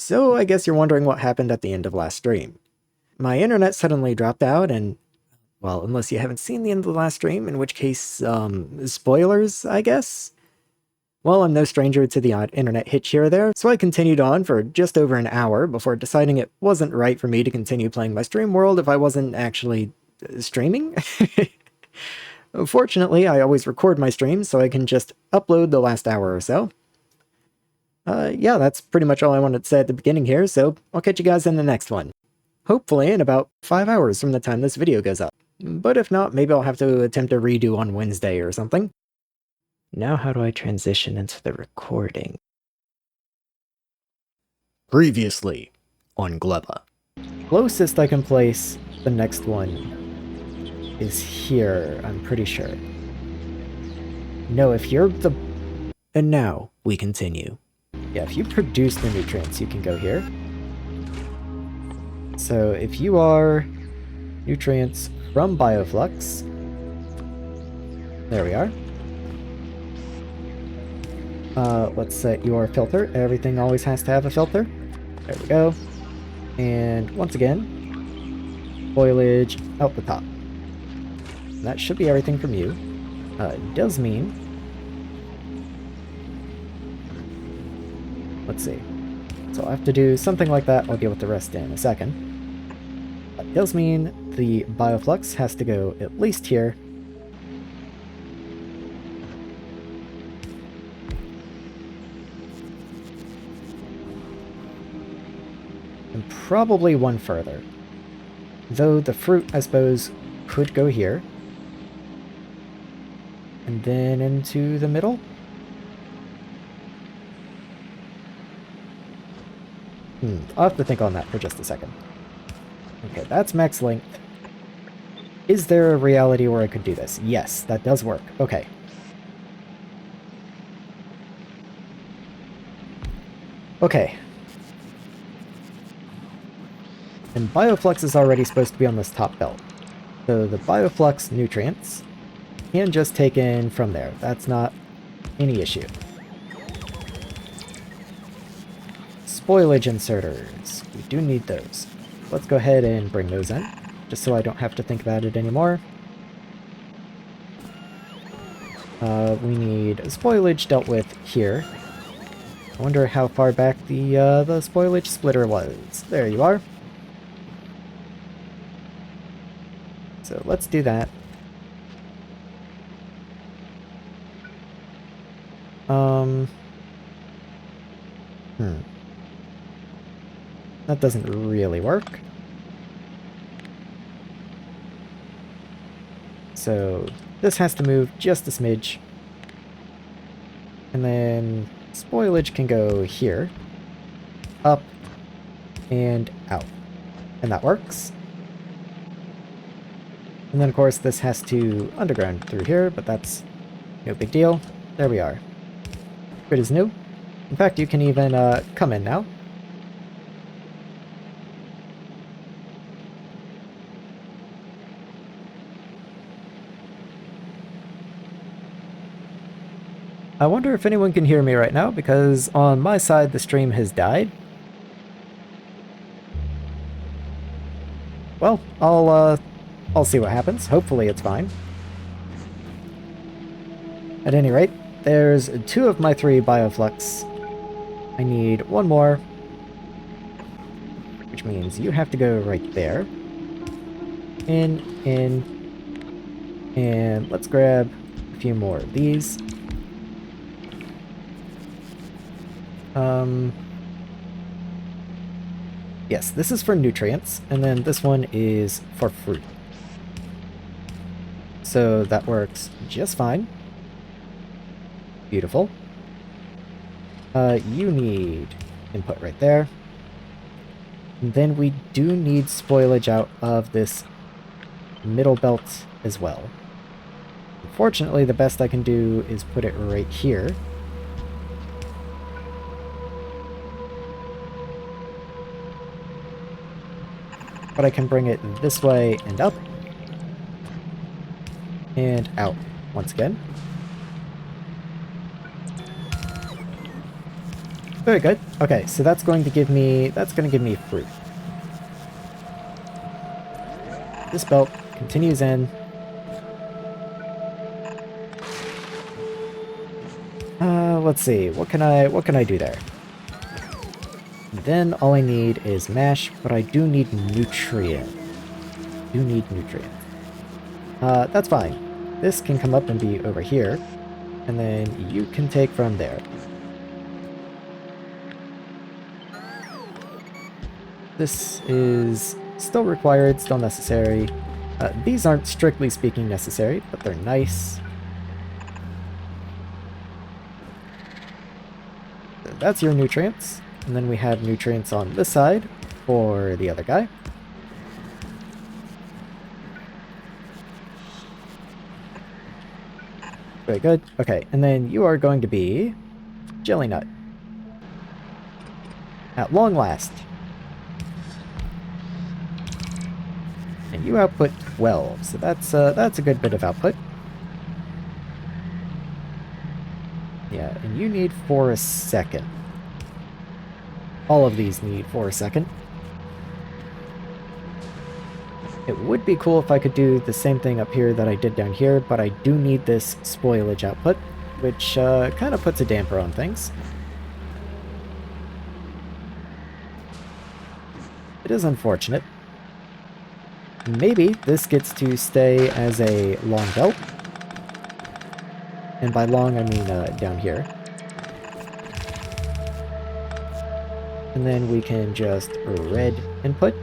So I guess you're wondering what happened at the end of last stream. My internet suddenly dropped out and, well, unless you haven't seen the end of the last stream, in which case, spoilers, I guess? Well, I'm no stranger to the odd internet hitch here or there, so I continued on for just over an hour before deciding it wasn't right for me to continue playing my stream world if I wasn't actually streaming. Fortunately, I always record my streams so I can just upload the last hour or so. Yeah, that's pretty much all I wanted to say at the beginning here, so I'll catch you guys in the next one. Hopefully in about 5 hours from the time this video goes up. But if not, maybe I'll have to attempt a redo on Wednesday or something. Now how do I transition into the recording? Previously on Gleba. Closest I can place the next one is here, I'm pretty sure. No, if you're the... And now we continue. Yeah, if you produce the nutrients, you can go here. So if you are nutrients from Bioflux, there we are. Let's set your filter. Everything always has to have a filter. There we go. And once again, foliage out the top. And that should be everything from you. It does mean... Let's see. So I'll have to do something like that. I'll deal with the rest in a second. That does mean the Bioflux has to go at least here. And probably one further. Though the fruit, I suppose, could go here. And then into the middle. I'll have to think on that for just a second. Okay, that's max length. Is there a reality where I could do this? Yes, that does work. Okay. Okay. And Bioflux is already supposed to be on this top belt. So the Bioflux nutrients can just take in from there. That's not any issue. Spoilage inserters. We do need those. Let's go ahead and bring those in, just so I don't have to think about it anymore. We need spoilage dealt with here. I wonder how far back the spoilage splitter was. There you are. So let's do that. That doesn't really work. So this has to move just a smidge. And then spoilage can go here, up, and out. And that works. And then of course this has to underground through here, but that's no big deal. There we are. Grid is new. In fact, you can even come in now. I wonder if anyone can hear me right now, because on my side the stream has died. Well, I'll see what happens. Hopefully it's fine. At any rate, there's 2 of my 3 Bioflux. I need 1 more, which means you have to go right there. In, and let's grab a few more of these. Yes, this is for nutrients, and then this one is for fruit. So that works just fine. Beautiful. You need input right there. And then we do need spoilage out of this middle belt as well. Unfortunately, the best I can do is put it right here. But I can bring it this way and up. And out once again. Very good. Okay, so that's going to give me fruit. This belt continues in. Let's see. What can I do there? Then all I need is mash, but I do need nutrient. That's fine. This can come up and be over here, and then you can take from there. This is still required, still necessary. These aren't strictly speaking necessary, but they're nice. That's your nutrients. And then we have nutrients on this side for the other guy. Very good. Okay, and then you are going to be jelly nut. At long last. And you output 12, so that's a good bit of output. Yeah, and you need for a second. All of these need for a second. It would be cool if I could do the same thing up here that I did down here, but I do need this spoilage output, which kind of puts a damper on things. It is unfortunate. Maybe this gets to stay as a long belt. And by long, I mean down here. And then we can just red input.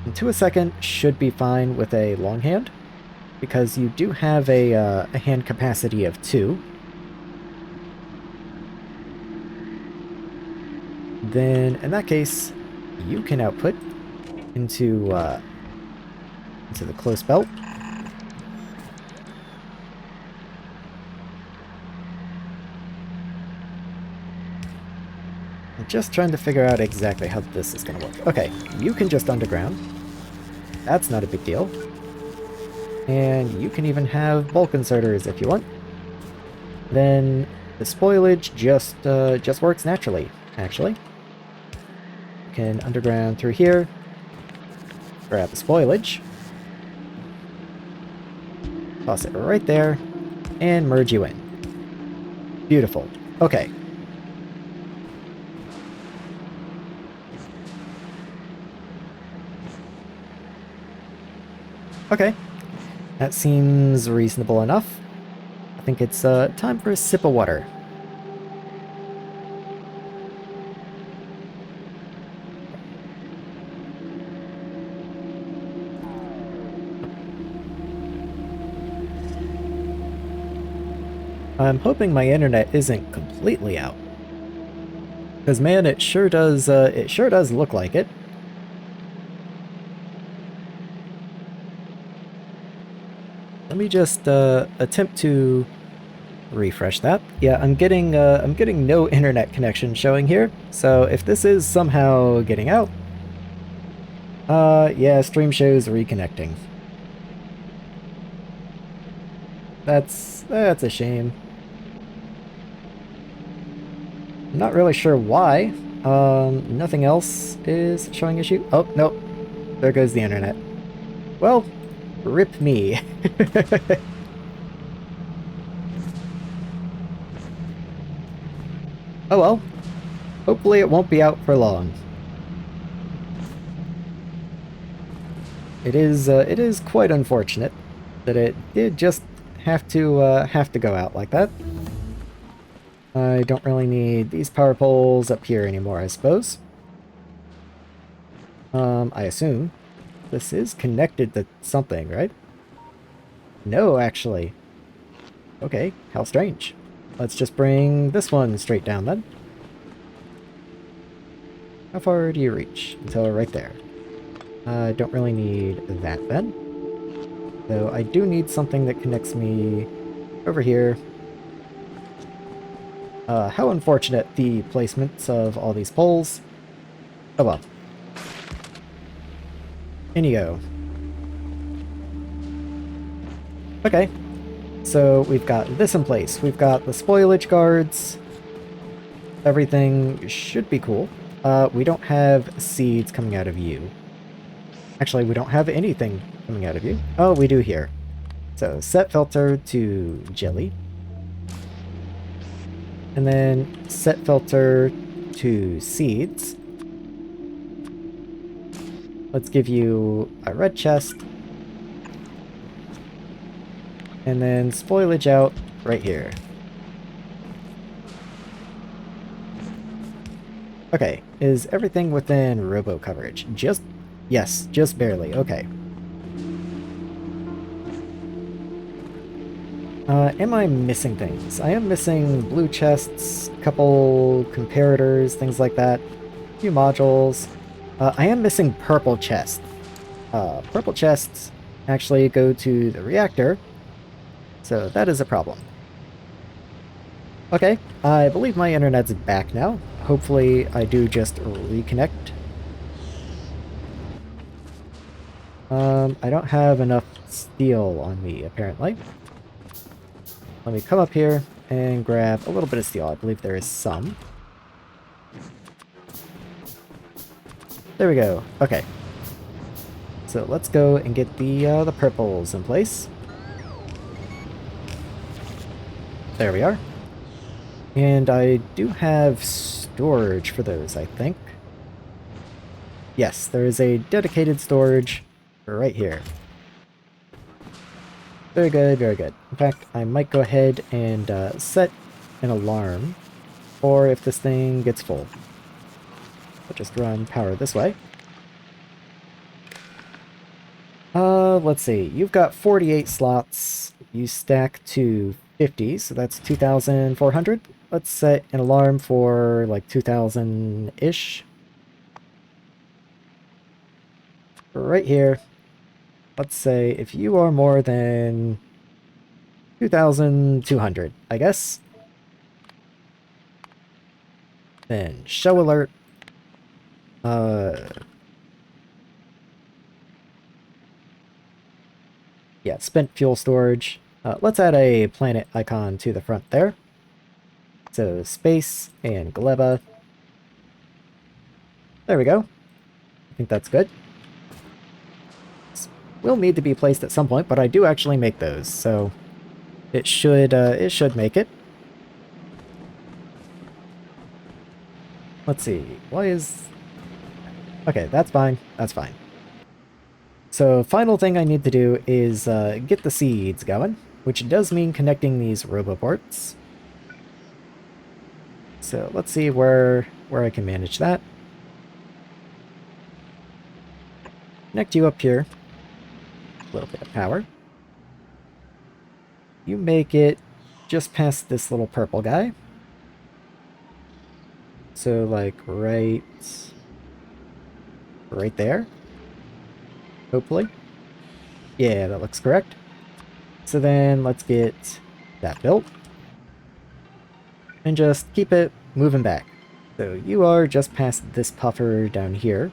And to a second should be fine with a long hand, because you do have a hand capacity of 2. Then, in that case, you can output into the close belt. I'm just trying to figure out exactly how this is going to work. Okay, you can just underground. That's not a big deal. And you can even have bulk inserters if you want. Then the spoilage just works naturally, actually. You can underground through here, grab the spoilage, toss it right there, and merge you in. Beautiful. Okay. Okay. That seems reasonable enough. I think it's time for a sip of water. I'm hoping my internet isn't completely out. Because man, it sure does look like it. Let me just attempt to refresh that. Yeah, I'm getting no internet connection showing here. So if this is somehow getting out, yeah, stream shows reconnecting. That's a shame. I'm not really sure why. Nothing else is showing issue. Oh, nope. There goes the internet. Well, rip me. Oh well. Hopefully it won't be out for long. It is quite unfortunate that it did just have to go out like that. I don't really need these power poles up here anymore, I suppose. I assume. This is connected to something, right? No, actually. Okay, how strange. Let's just bring this one straight down then. How far do you reach? Until right there. I don't really need that then. Though I do need something that connects me over here. How unfortunate, the placements of all these poles. Oh well. In you go. Okay. So we've got this in place. We've got the spoilage guards. Everything should be cool. We don't have seeds coming out of you. Actually, we don't have anything coming out of you. Oh, we do here. So set filter to jelly. And then set filter to seeds. Let's give you a red chest. And then spoilage out right here. Okay, is everything within robo coverage? Yes, just barely, okay. Am I missing things? I am missing blue chests, a couple comparators, things like that, a few modules. I am missing purple chests. Purple chests actually go to the reactor, so that is a problem. Okay, I believe my internet's back now. Hopefully I do just reconnect. I don't have enough steel on me, apparently. Let me come up here and grab a little bit of steel. I believe there is some. There we go. Okay. So let's go and get the purples in place. There we are. And I do have storage for those, I think. Yes, there is a dedicated storage right here. Very good, very good. In fact, I might go ahead and set an alarm for if this thing gets full. I'll just run power this way. Let's see. You've got 48 slots. You stack to 50, so that's 2,400. Let's set an alarm for like 2,000-ish. Right here. Let's say if you are more than 2,200, I guess. Then show alert. Yeah, spent fuel storage. Let's add a planet icon to the front there. So space and Gleba. There we go. I think that's good. Will need to be placed at some point, but I do actually make those, so it should make it. Let's see. Why is... Okay, that's fine. That's fine. So final thing I need to do is get the seeds going, which does mean connecting these roboports. So let's see where I can manage that. Connect you up here. A little bit of power. You make it just past this little purple guy. So like right there. Hopefully. Yeah, that looks correct. So then let's get that built. And just keep it moving back. So you are just past this puffer down here.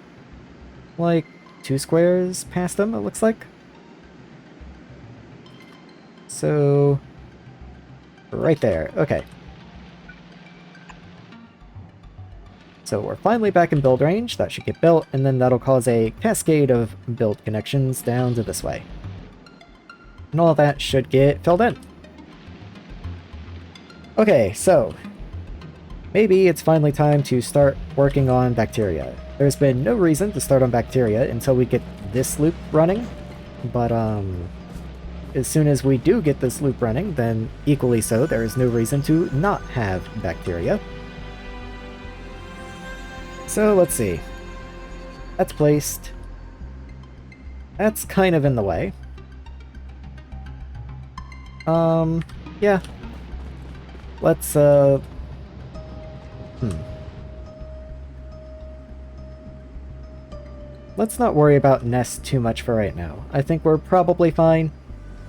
Like 2 squares past them, it looks like. So, right there. Okay. So we're finally back in build range. That should get built, and then that'll cause a cascade of build connections down to this way. And all that should get filled in. Okay, so maybe it's finally time to start working on bacteria. There's been no reason to start on bacteria until we get this loop running, but as soon as we do get this loop running, then equally so, there is no reason to not have bacteria. So let's see. That's placed. That's kind of in the way. Yeah. Let's, Let's not worry about nests too much for right now. I think we're probably fine.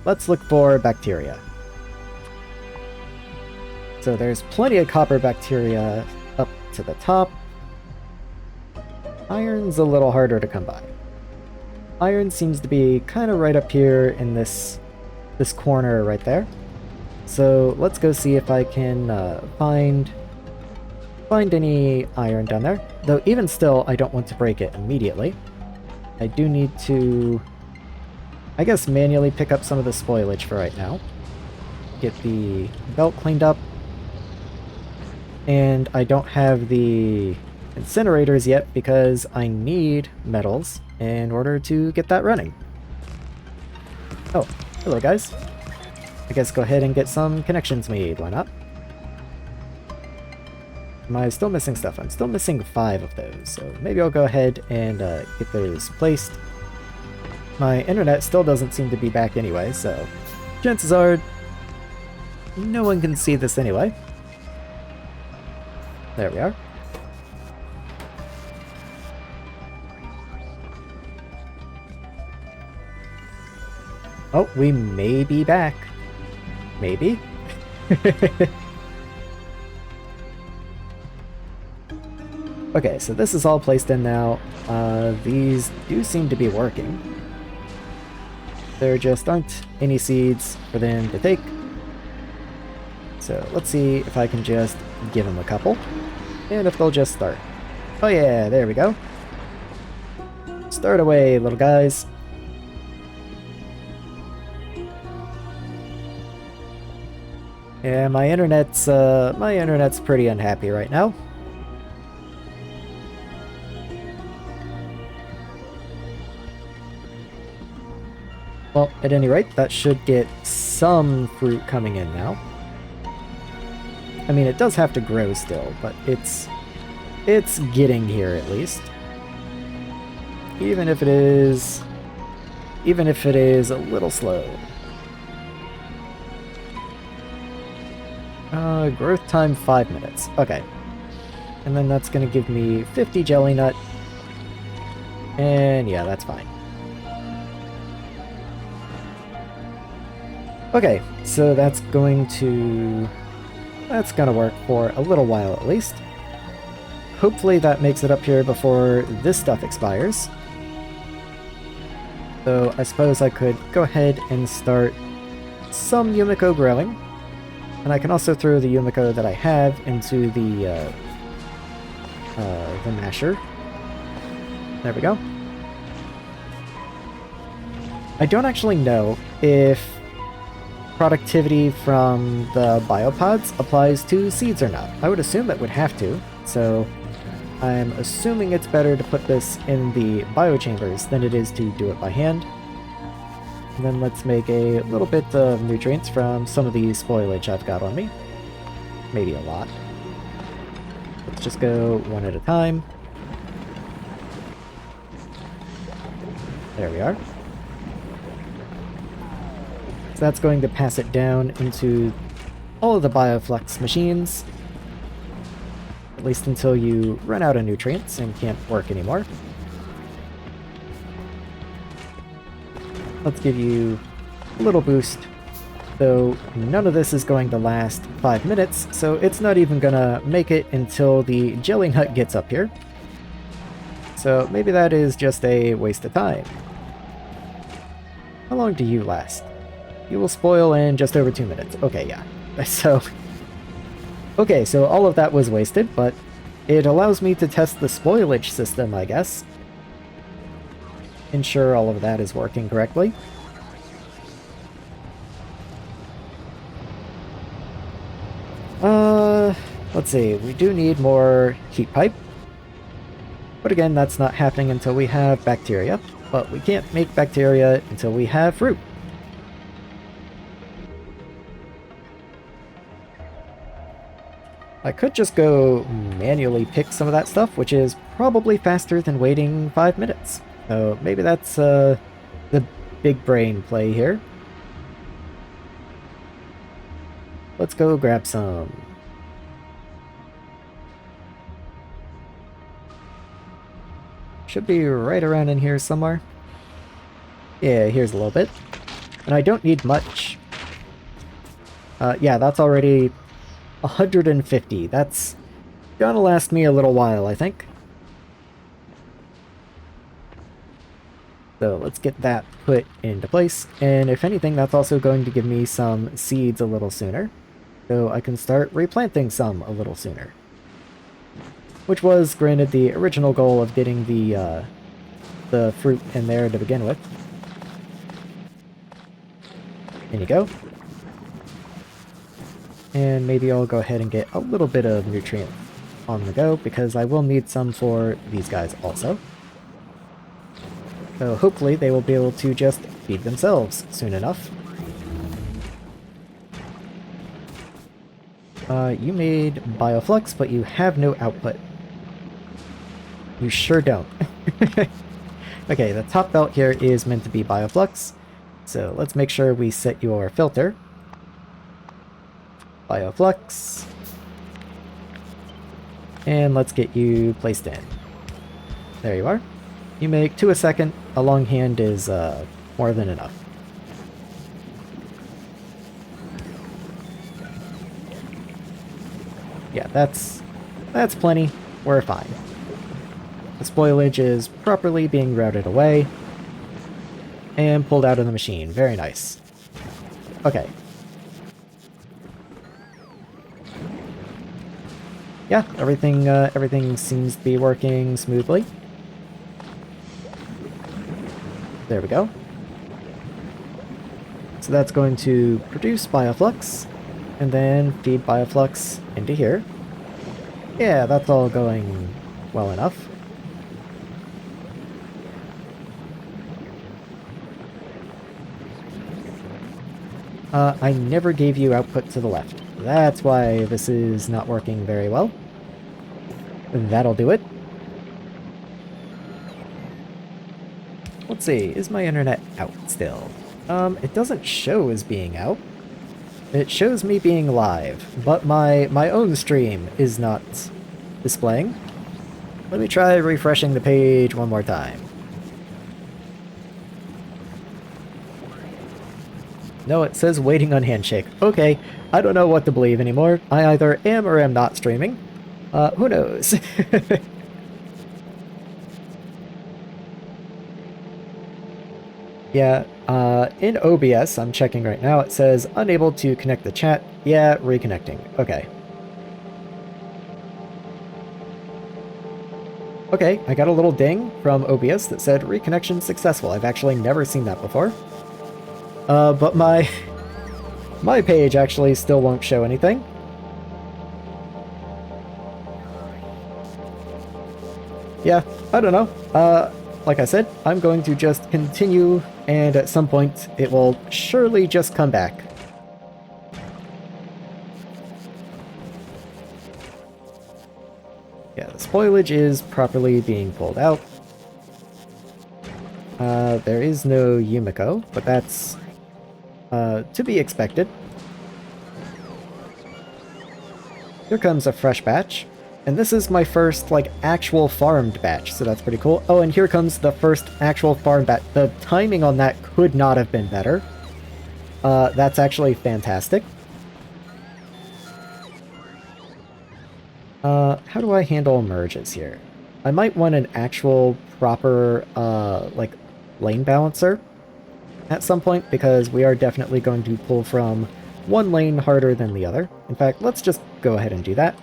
Let's look for bacteria. So there's plenty of copper bacteria up to the top. Iron's a little harder to come by. Iron seems to be kind of right up here in this corner right there. So let's go see if I can find find any iron down there. Though even still, I don't want to break it immediately. I do need to, I guess, manually pick up some of the spoilage for right now. Get the belt cleaned up. And I don't have the incinerators yet because I need metals in order to get that running. Oh, hello guys. I guess go ahead and get some connections made, why not? Am I still missing stuff? I'm still missing 5 of those, so maybe I'll go ahead and get those placed. My internet still doesn't seem to be back anyway, so chances are no one can see this anyway. There we are. Oh, we may be back. Maybe? Okay, so this is all placed in now. These do seem to be working. There just aren't any seeds for them to take. So let's see if I can just give them a couple. And if they'll just start. Oh yeah, there we go. Start away, little guys. Yeah, my internet's pretty unhappy right now. Well, at any rate, that should get some fruit coming in now. I mean, it does have to grow still, but it's getting here at least. Even if it is a little slow. Growth time 5 minutes. Okay. And then that's gonna give me 50 jelly nut. And yeah, that's fine. Okay, so that's gonna work for a little while at least. Hopefully that makes it up here before this stuff expires. So I suppose I could go ahead and start some Yumiko growing. And I can also throw the Yumiko that I have into the masher. There we go. I don't actually know if productivity from the biopods applies to seeds or not. I would assume it would have to, so I'm assuming it's better to put this in the biochambers than it is to do it by hand. And then let's make a little bit of nutrients from some of the spoilage I've got on me. Maybe a lot. Let's just go one at a time. There we are. So that's going to pass it down into all of the bioflux machines. At least until you run out of nutrients and can't work anymore. Let's give you a little boost, though none of this is going to last 5 minutes, so it's not even gonna make it until the jelly nut gets up here. So maybe that is just a waste of time. How long do you last? You will spoil in just over 2 minutes. Okay, yeah. Okay, so all of that was wasted, but it allows me to test the spoilage system, I guess. Ensure all of that is working correctly. Let's see, we do need more heat pipe. But again, that's not happening until we have bacteria. But we can't make bacteria until we have fruit. I could just go manually pick some of that stuff, which is probably faster than waiting 5 minutes. So maybe that's the big brain play here. Let's go grab some. Should be right around in here somewhere. Yeah, here's a little bit. And I don't need much. Yeah, that's already 150. That's gonna last me a little while, I think. So let's get that put into place. And if anything, that's also going to give me some seeds a little sooner. So I can start replanting some a little sooner. which was, granted, the original goal of getting the fruit in there to begin with. In you go. And maybe I'll go ahead and get a little bit of nutrient on the go, because I will need some for these guys also. So hopefully they will be able to just feed themselves soon enough. You made Bioflux, but you have no output. You sure don't. Okay, the top belt here is meant to be Bioflux, so let's make sure we set your filter. Bioflux. And let's get you placed in. There you are. You make 2 a second. A long hand is more than enough. Yeah, that's plenty. We're fine. The spoilage is properly being routed away and pulled out of the machine. Very nice. Okay. Yeah, everything seems to be working smoothly. There we go. So that's going to produce Bioflux, and then feed Bioflux into here. Yeah, that's all going well enough. I never gave you output to the left. That's why this is not working very well. That'll do it. Let's see, is my internet out still? It doesn't show as being out. It shows me being live, but my own stream is not displaying. Let me try refreshing the page one more time. No, it says waiting on handshake. Okay, I don't know what to believe anymore. I either am or am not streaming. Who knows? Yeah, in OBS, I'm checking right now, it says unable to connect the chat. Yeah, reconnecting. Okay. Okay, I got a little ding from OBS that said reconnection successful. I've actually never seen that before. But my page actually still won't show anything. Yeah, I don't know. Like I said, I'm going to just continue, and at some point it will surely just come back. Yeah, the spoilage is properly being pulled out. There is no Yumiko, but that's to be expected. Here comes a fresh batch. And this is my first, like, actual farmed batch, so that's pretty cool. Oh, and here comes the first actual farmed batch. The timing on that could not have been better. That's actually fantastic. How do I handle merges here? I might want an actual proper, like, lane balancer at some point, because we are definitely going to pull from one lane harder than the other. In fact, let's just go ahead and do that.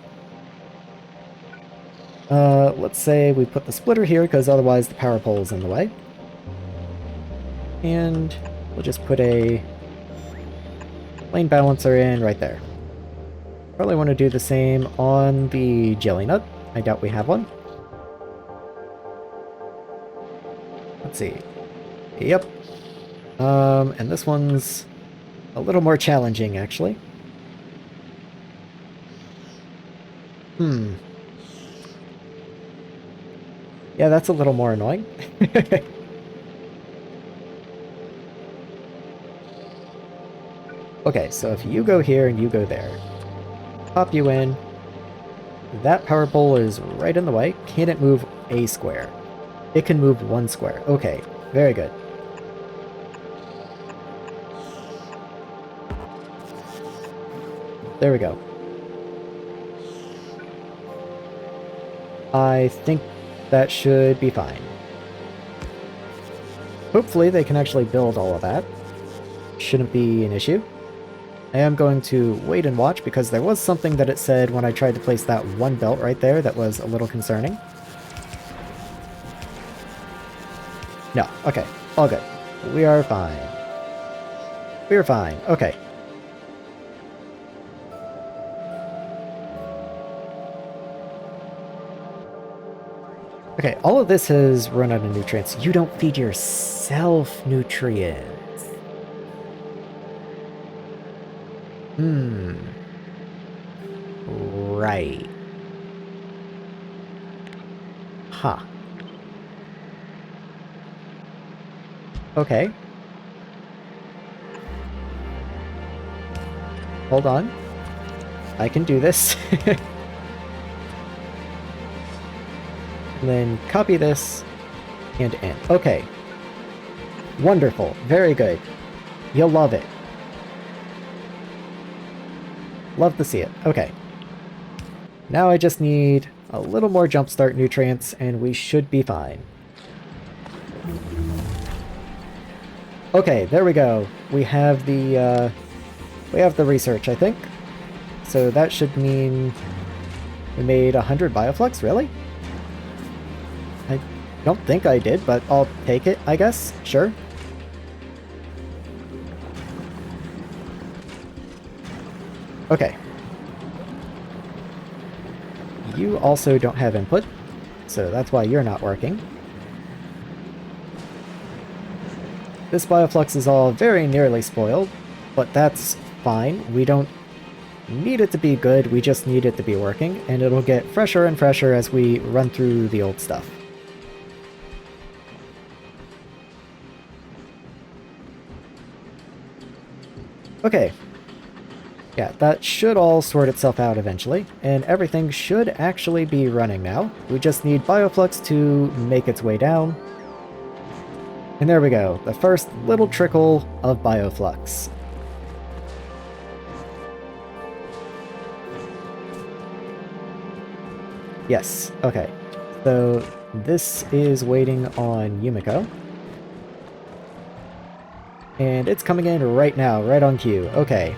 Let's say we put the splitter here, because otherwise the power pole is in the way. And we'll just put a lane balancer in right there. Probably want to do the same on the jelly nut. I doubt we have one. Let's see. Yep. And this one's a little more challenging, actually. Yeah, that's a little more annoying. Okay, so if you go here and you go there, pop you in, that power pole is right in the way. Can it move a square? It can move 1 square. Okay, very good. There we go. I think that should be fine. Hopefully they can actually build all of that. Shouldn't be an issue. I am going to wait and watch because there was something that it said when I tried to place that one belt right there that was a little concerning. No, okay, all good. We are fine. We're fine, okay. Okay, all of this has run out of nutrients. You don't feed yourself nutrients. Right. Huh. Okay. Hold on. I can do this. And then copy this and in. Okay. Wonderful. Very good. You'll love it. Love to see it. Okay. Now I just need a little more jumpstart nutrients and we should be fine. Okay, there we go. We have the research, I think. So that should mean we made 100 bioflux, really? I don't think I did, but I'll take it, I guess. Sure. Okay. You also don't have input, so that's why you're not working. This bioflux is all very nearly spoiled, but that's fine. We don't need it to be good, we just need it to be working, and it'll get fresher and fresher as we run through the old stuff. Okay. Yeah, that should all sort itself out eventually, and everything should actually be running now. We just need bioflux to make its way down. And there we go, the first little trickle of bioflux. Yes, okay. So this is waiting on Yumiko. And it's coming in right now, right on cue. Okay.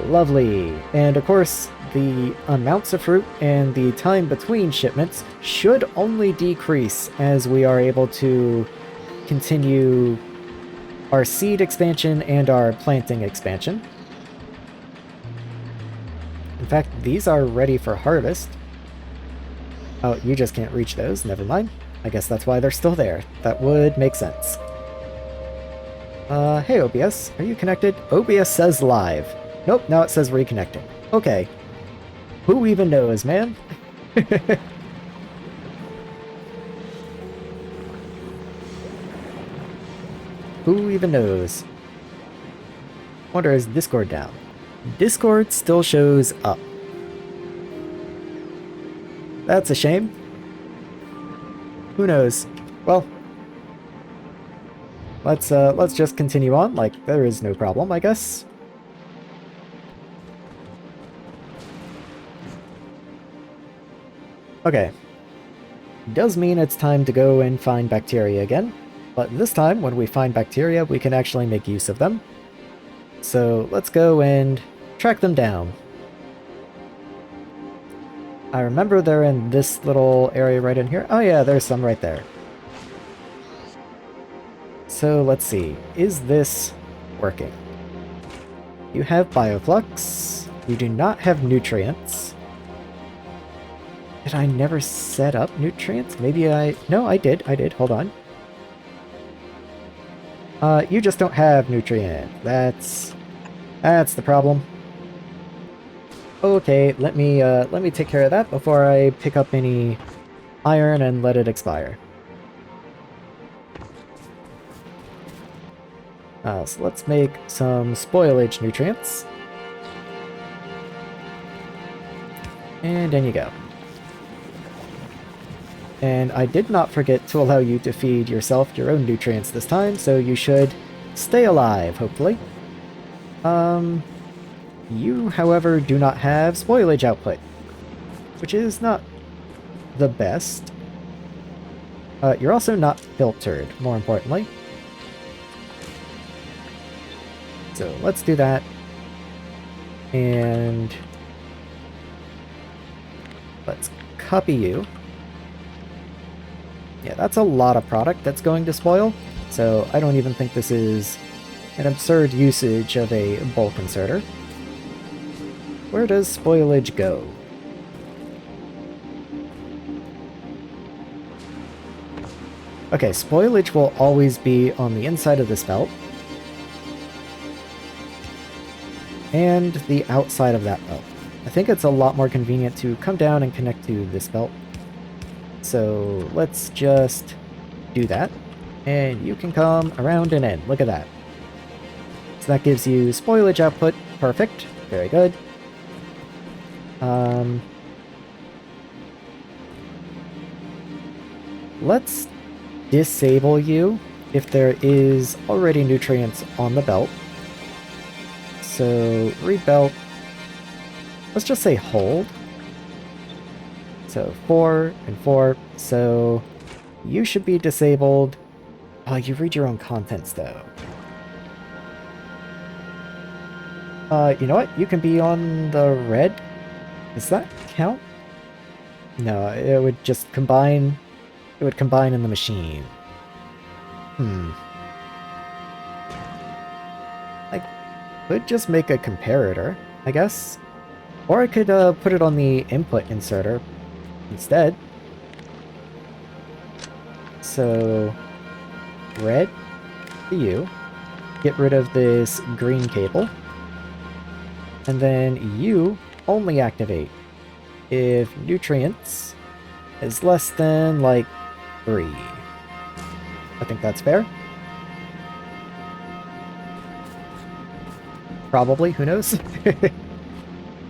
Lovely. And of course, the amounts of fruit and the time between shipments should only decrease as we are able to continue our seed expansion and our planting expansion. In fact, these are ready for harvest. Oh, you just can't reach those. Never mind. I guess that's why they're still there. That would make sense. Hey OBS, are you connected? OBS says live. Nope, now it says reconnecting. Okay. Who even knows, man? Who even knows? Wonder, is Discord down? Discord still shows up. That's a shame. Who knows? Well, let's just continue on like there is no problem, I guess. Okay. Does mean it's time to go and find bacteria again, but this time when we find bacteria we can actually make use of them. So let's go and track them down. I remember they're in this little area right in here. Oh yeah, there's some right there. So let's see, is this working? You have bioflux. You do not have nutrients. Did I never set up nutrients? Maybe I... No, I did. Hold on. You just don't have nutrient. That's the problem. Okay, let me take care of that before I pick up any iron and let it expire. So let's make some spoilage nutrients. And in you go. And I did not forget to allow you to feed yourself your own nutrients this time, so you should stay alive, hopefully. You, however, do not have spoilage output, which is not the best. You're also not filtered, more importantly. So let's do that. And let's copy you. Yeah, that's a lot of product that's going to spoil. So I don't even think this is an absurd usage of a bulk inserter. Where does spoilage go? Okay, spoilage will always be on the inside of this belt. And the outside of that belt. I think it's a lot more convenient to come down and connect to this belt. So let's just do that. And you can come around and in. Look at that. So that gives you spoilage output. Perfect. Very good. Let's disable you if there is already nutrients on the belt. So read belt. Let's just say hold. So 4 and 4. So you should be disabled. Oh, you read your own contents though. You know what? You can be on the red. Does that count? No, it would just combine. It would combine in the machine. I could just make a comparator, I guess. Or I could put it on the input inserter instead. So, red to you. Get rid of this green cable. And then you only activate if nutrients is less than, like, 3. I think that's fair. Probably, who knows?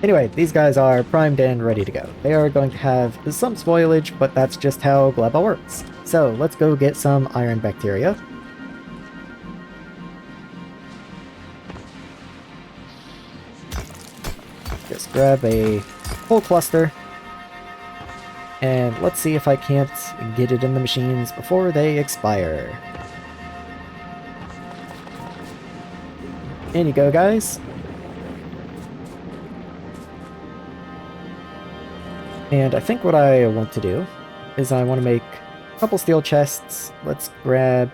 Anyway, these guys are primed and ready to go. They are going to have some spoilage, but that's just how Gleba works. So, let's go get some iron bacteria. Just grab a whole cluster. And let's see if I can't get it in the machines before they expire. In you go, guys. And I think what I want to do is I want to make a couple steel chests. Let's grab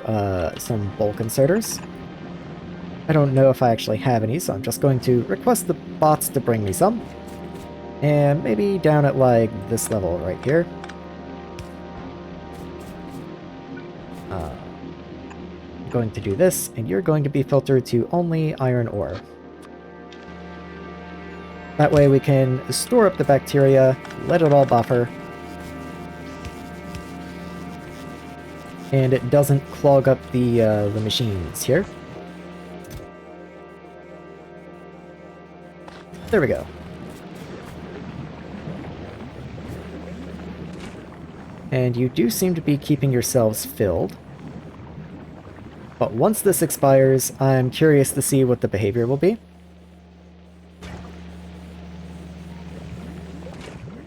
some bulk inserters. I don't know if I actually have any, so I'm just going to request the bots to bring me some. And maybe down at, like, this level right here. I'm going to do this, and you're going to be filtered to only iron ore. That way we can store up the bacteria, let it all buffer, and it doesn't clog up the machines here. There we go. And you do seem to be keeping yourselves filled. But once this expires, I'm curious to see what the behavior will be.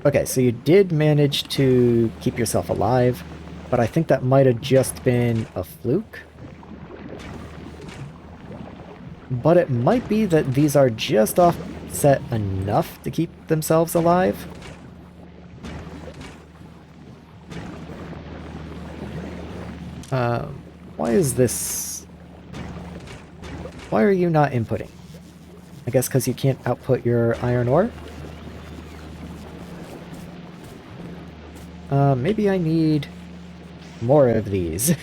Okay, so you did manage to keep yourself alive, but I think that might have just been a fluke. But it might be that these are just offset enough to keep themselves alive. Why is this... Why are you not inputting? I guess because you can't output your iron ore? Maybe I need more of these.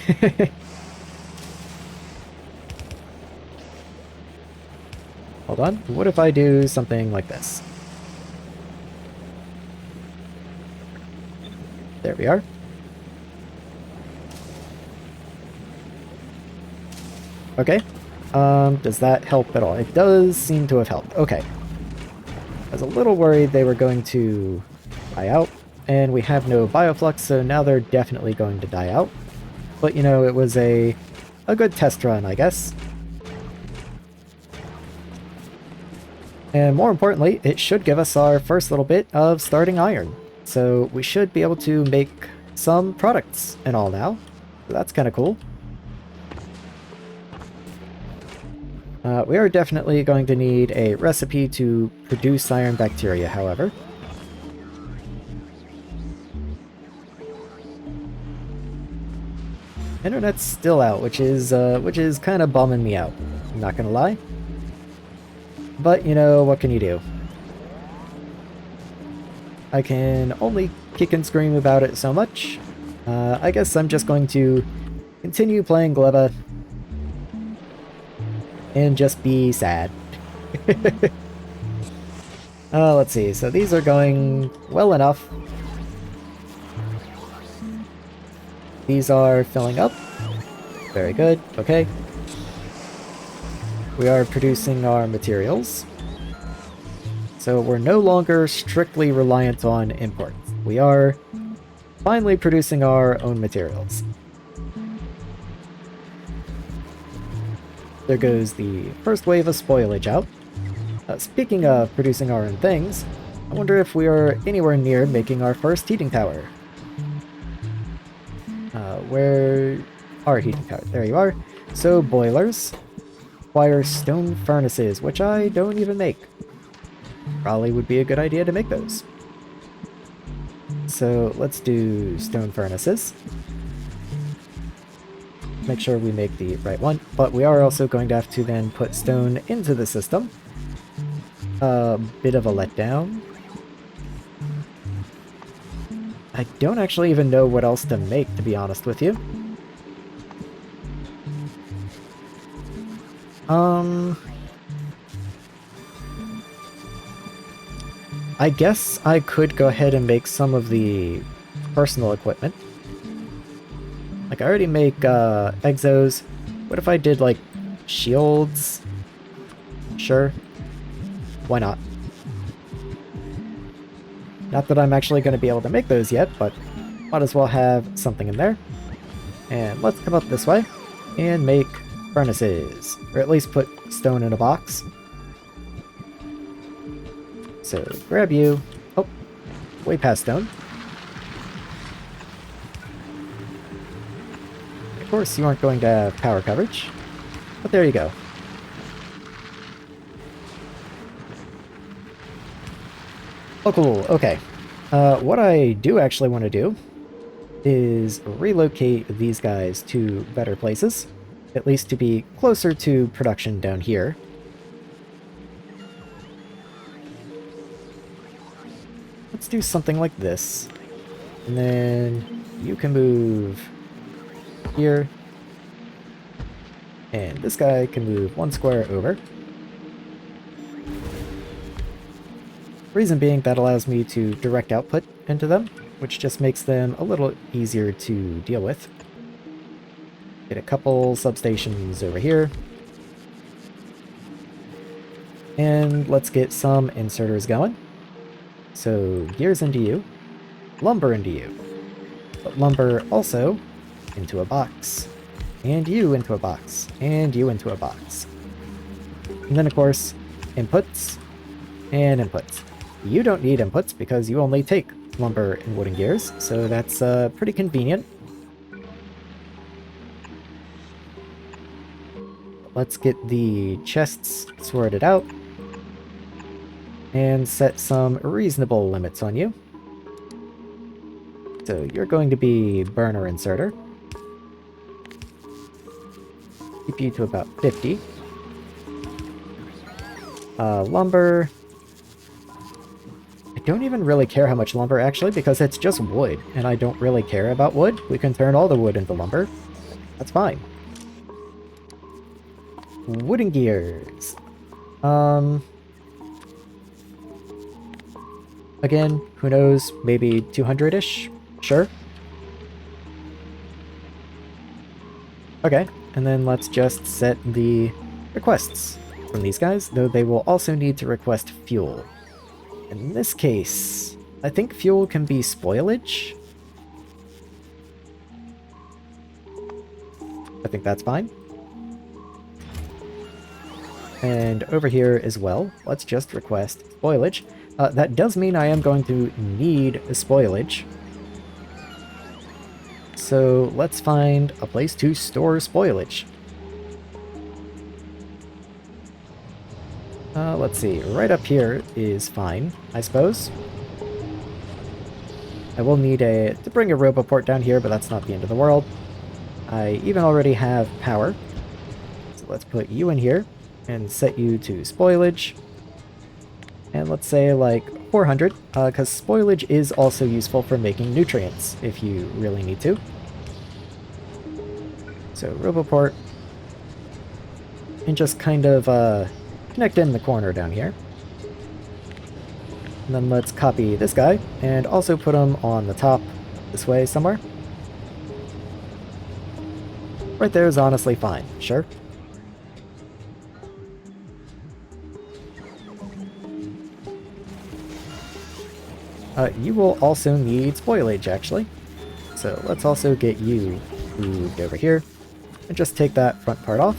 Hold on, what if I do something like this? There we are. Okay. Does that help at all? It does seem to have helped. Okay. I was a little worried they were going to die out, and we have no bioflux, so now they're definitely going to die out. But, you know, it was a good test run, I guess. And more importantly, it should give us our first little bit of starting iron. So we should be able to make some products and all now. So that's kind of cool. We are definitely going to need a recipe to produce iron bacteria, however. Internet's still out, which is kind of bumming me out. I'm not gonna lie. But, you know, what can you do? I can only kick and scream about it so much. I guess I'm just going to continue playing Gleba and just be sad. Let's see. So these are going well enough. These are filling up. Very good. Okay. We are producing our materials. So we're no longer strictly reliant on imports. We are finally producing our own materials. There goes the first wave of spoilage out. Speaking of producing our own things, I wonder if we are anywhere near making our first heating tower. Where are heating towers? There you are. So boilers require stone furnaces, which I don't even make. Probably would be a good idea to make those. So let's do stone furnaces. Make sure we make the right one, but we are also going to have to then put stone into the system. A bit of a letdown. I don't actually even know what else to make, to be honest with you. I guess I could go ahead and make some of the personal equipment. Like, I already make exos. What if I did, like, shields? Sure. Why not? Not that I'm actually going to be able to make those yet, but might as well have something in there. And let's come up this way and make furnaces. Or at least put stone in a box. So, grab you. Oh, way past stone. Of course, you aren't going to have power coverage. But there you go. Oh, cool. Okay. What I do actually want to do is relocate these guys to better places. At least to be closer to production down here. Let's do something like this. And then you can move here. And this guy can move one square over. Reason being, that allows me to direct output into them, which just makes them a little easier to deal with. Get a couple substations over here. And let's get some inserters going. So, gears into you, lumber into you, but lumber also into a box, and you into a box, and you into a box. And then, of course, inputs and inputs. You don't need inputs because you only take lumber and wooden gears, so that's pretty convenient. Let's get the chests sorted out and set some reasonable limits on you. So you're going to be burner inserter. Keep you to about 50. Lumber. I don't even really care how much lumber, actually, because it's just wood, and I don't really care about wood. We can turn all the wood into lumber. That's fine. Wooden gears. Again, who knows, maybe 200-ish? Sure. Okay, and then let's just set the requests from these guys, though they will also need to request fuel. In this case, I think fuel can be spoilage. I think that's fine. And over here as well, let's just request spoilage. That does mean I am going to need a spoilage. So let's find a place to store spoilage. Let's see, right up here is fine, I suppose. I will need to bring a roboport down here, but that's not the end of the world. I even already have power. So let's put you in here and set you to spoilage. And let's say like 400, because spoilage is also useful for making nutrients if you really need to. So roboport, and just kind of connect in the corner down here. And then let's copy this guy and also put him on the top this way somewhere. Right there is honestly fine, sure. You will also need spoilage, actually. So let's also get you moved over here. And just take that front part off.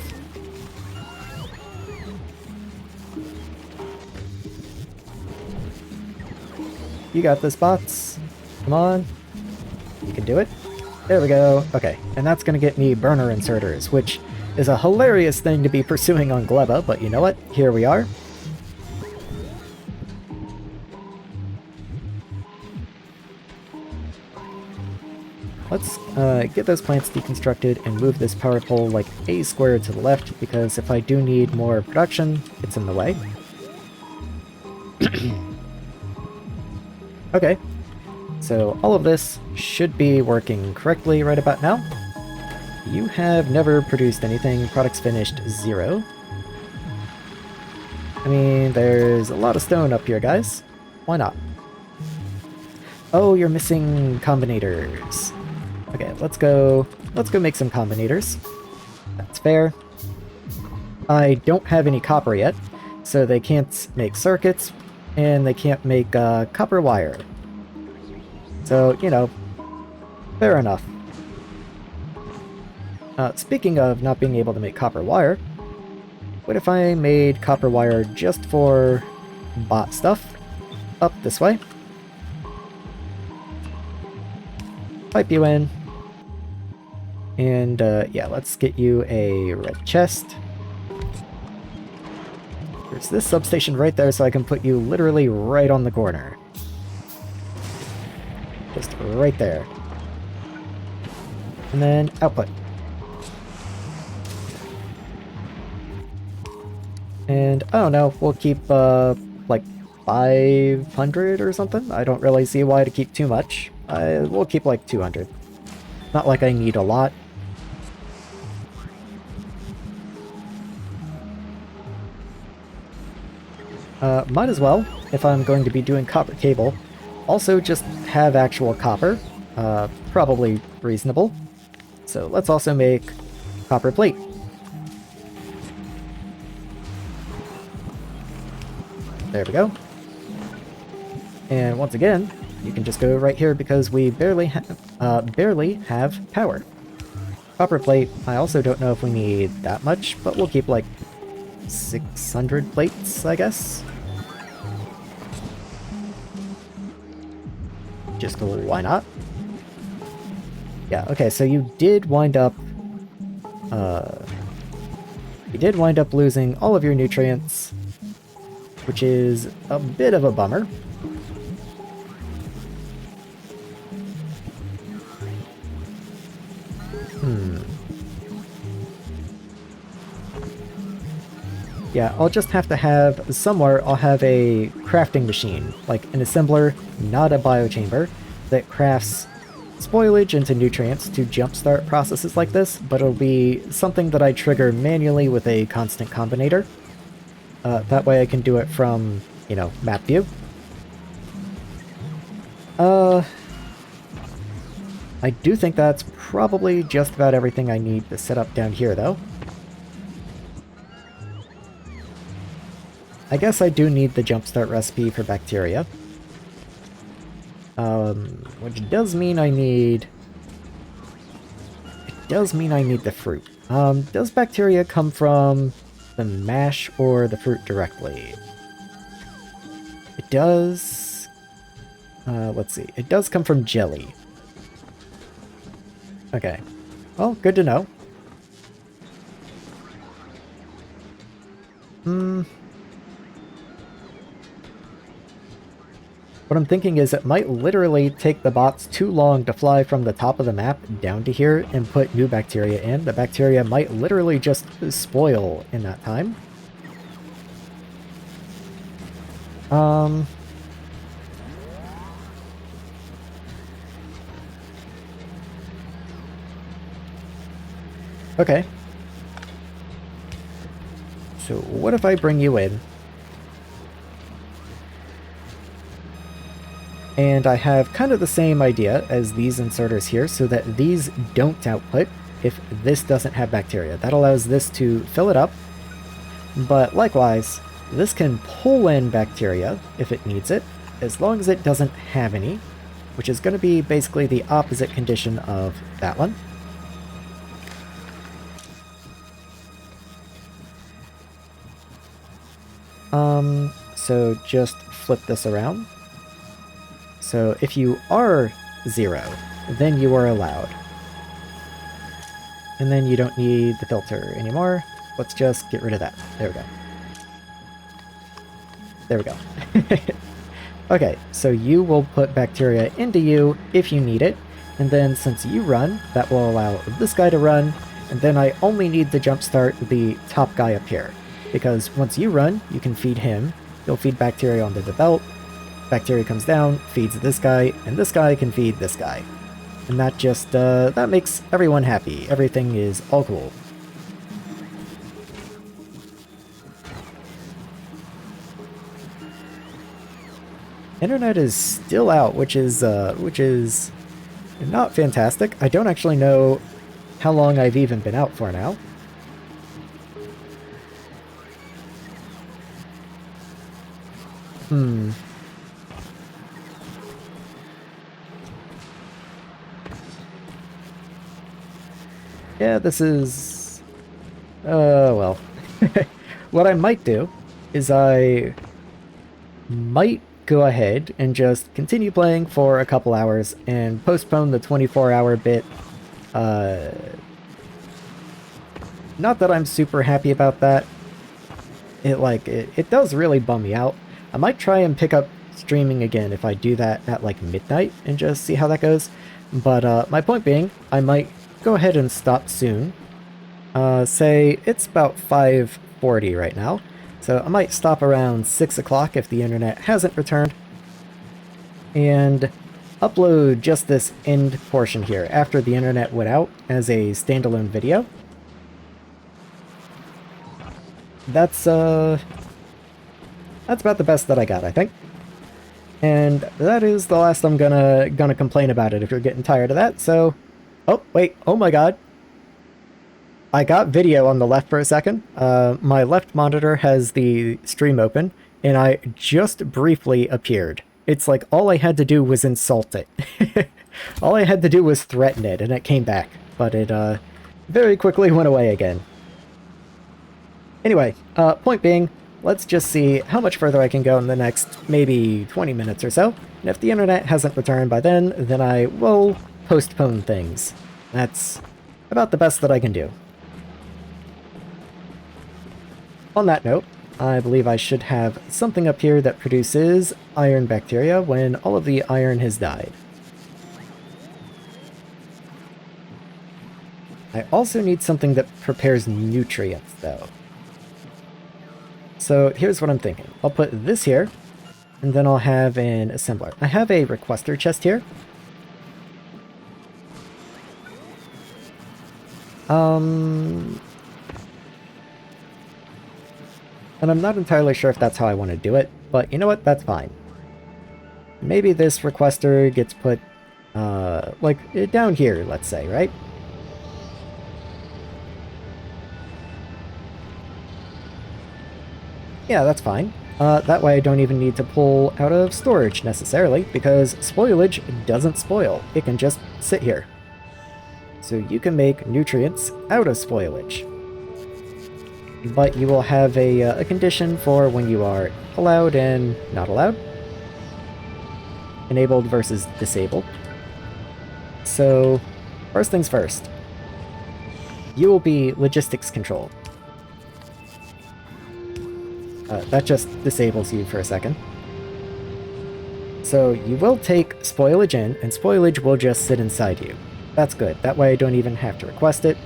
You got this, bots. Come on. You can do it. There we go. Okay, and that's going to get me burner inserters, which is a hilarious thing to be pursuing on Gleba, but you know what? Here we are. Let's get those plants deconstructed and move this power pole like a square to the left, because if I do need more production, it's in the way. Okay, so all of this should be working correctly right about now. You have never produced anything. Products finished 0. I mean, there's a lot of stone up here, guys. Why not? Oh, you're missing combinators. Okay, let's go make some combinators. That's fair. I don't have any copper yet, so they can't make circuits, and they can't make copper wire. So, you know, fair enough. Speaking of not being able to make copper wire, what if I made copper wire just for bot stuff? Up this way. Pipe you in. And, yeah, let's get you a red chest. There's this substation right there, so I can put you literally right on the corner. Just right there. And then output. And, I don't know, we'll keep, like, 500 or something? I don't really see why to keep too much. We'll keep, like, 200. Not like I need a lot. Might as well, if I'm going to be doing copper cable, also just have actual copper. Probably reasonable. So let's also make copper plate. There we go. And once again, you can just go right here because we barely have power. Copper plate, I also don't know if we need that much, but we'll keep like 600 plates, I guess. Just go, why not? Yeah, okay, so you did wind up losing all of your nutrients, which is a bit of a bummer. Yeah, I'll just have to have somewhere, I'll have a crafting machine, like an assembler, not a biochamber, that crafts spoilage into nutrients to jumpstart processes like this, but it'll be something that I trigger manually with a constant combinator. That way I can do it from, you know, map view. I do think that's probably just about everything I need to set up down here, though. I guess I do need the jumpstart recipe for bacteria. Which does mean I need... It does mean I need the fruit. Does bacteria come from the mash or the fruit directly? It does... let's see. It does come from jelly. Okay. Well, good to know. What I'm thinking is it might literally take the bots too long to fly from the top of the map down to here and put new bacteria in. The bacteria might literally just spoil in that time. Okay. So what if I bring you in? And I have kind of the same idea as these inserters here, so that these don't output if this doesn't have bacteria. That allows this to fill it up, but likewise, this can pull in bacteria if it needs it, as long as it doesn't have any, which is going to be basically the opposite condition of that one. So just flip this around. So if you are 0, then you are allowed. And then you don't need the filter anymore. Let's just get rid of that. There we go. There we go. Okay, so you will put bacteria into you if you need it, and then since you run, that will allow this guy to run, and then I only need to jumpstart the top guy up here. Because once you run, you can feed him, you'll feed bacteria onto the belt, bacteria comes down, feeds this guy, and this guy can feed this guy. And that just, that makes everyone happy. Everything is all cool. Internet is still out, which is not fantastic. I don't actually know how long I've even been out for now. Yeah, this is... well. What I might do is I might go ahead and just continue playing for a couple hours and postpone the 24-hour bit. Not that I'm super happy about that. It does really bum me out. I might try and pick up streaming again if I do that at like midnight and just see how that goes. But my point being, I might go ahead and stop soon. Say it's about 5:40 right now, so I might stop around 6 o'clock if the internet hasn't returned, and upload just this end portion here after the internet went out as a standalone video. That's about the best that I got, I think. And that is the last I'm gonna complain about it if you're getting tired of that, so... Oh, wait, oh my god. I got video on the left for a second. My left monitor has the stream open, and I just briefly appeared. It's like all I had to do was insult it. All I had to do was threaten it, and it came back. But it, very quickly went away again. Anyway, point being, let's just see how much further I can go in the next maybe 20 minutes or so. And if the internet hasn't returned by then I will postpone things. That's about the best that I can do. On that note, I believe I should have something up here that produces iron bacteria when all of the iron has died. I also need something that prepares nutrients, though. So here's what I'm thinking. I'll put this here, and then I'll have an assembler. I have a requester chest here. And I'm not entirely sure if that's how I want to do it, but you know what? That's fine. Maybe this requester gets put, like, down here, let's say, right? Yeah, that's fine. That way I don't even need to pull out of storage, necessarily, because spoilage doesn't spoil. It can just sit here. So you can make nutrients out of spoilage. But you will have a condition for when you are allowed and not allowed. Enabled versus disabled. So, first things first. You will be logistics controlled. That just disables you for a second. So you will take spoilage in, and spoilage will just sit inside you. That's good. That way I don't even have to request it.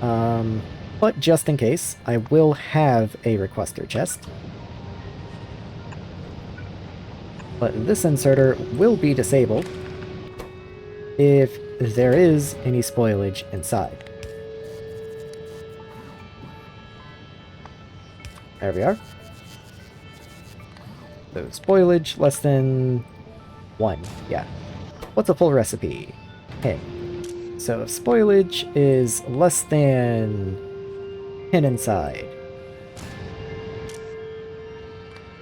But just in case, I will have a requester chest. But this inserter will be disabled if there is any spoilage inside. There we are. So spoilage less than 1. Yeah. What's a full recipe? Hey. So if spoilage is less than 10 inside,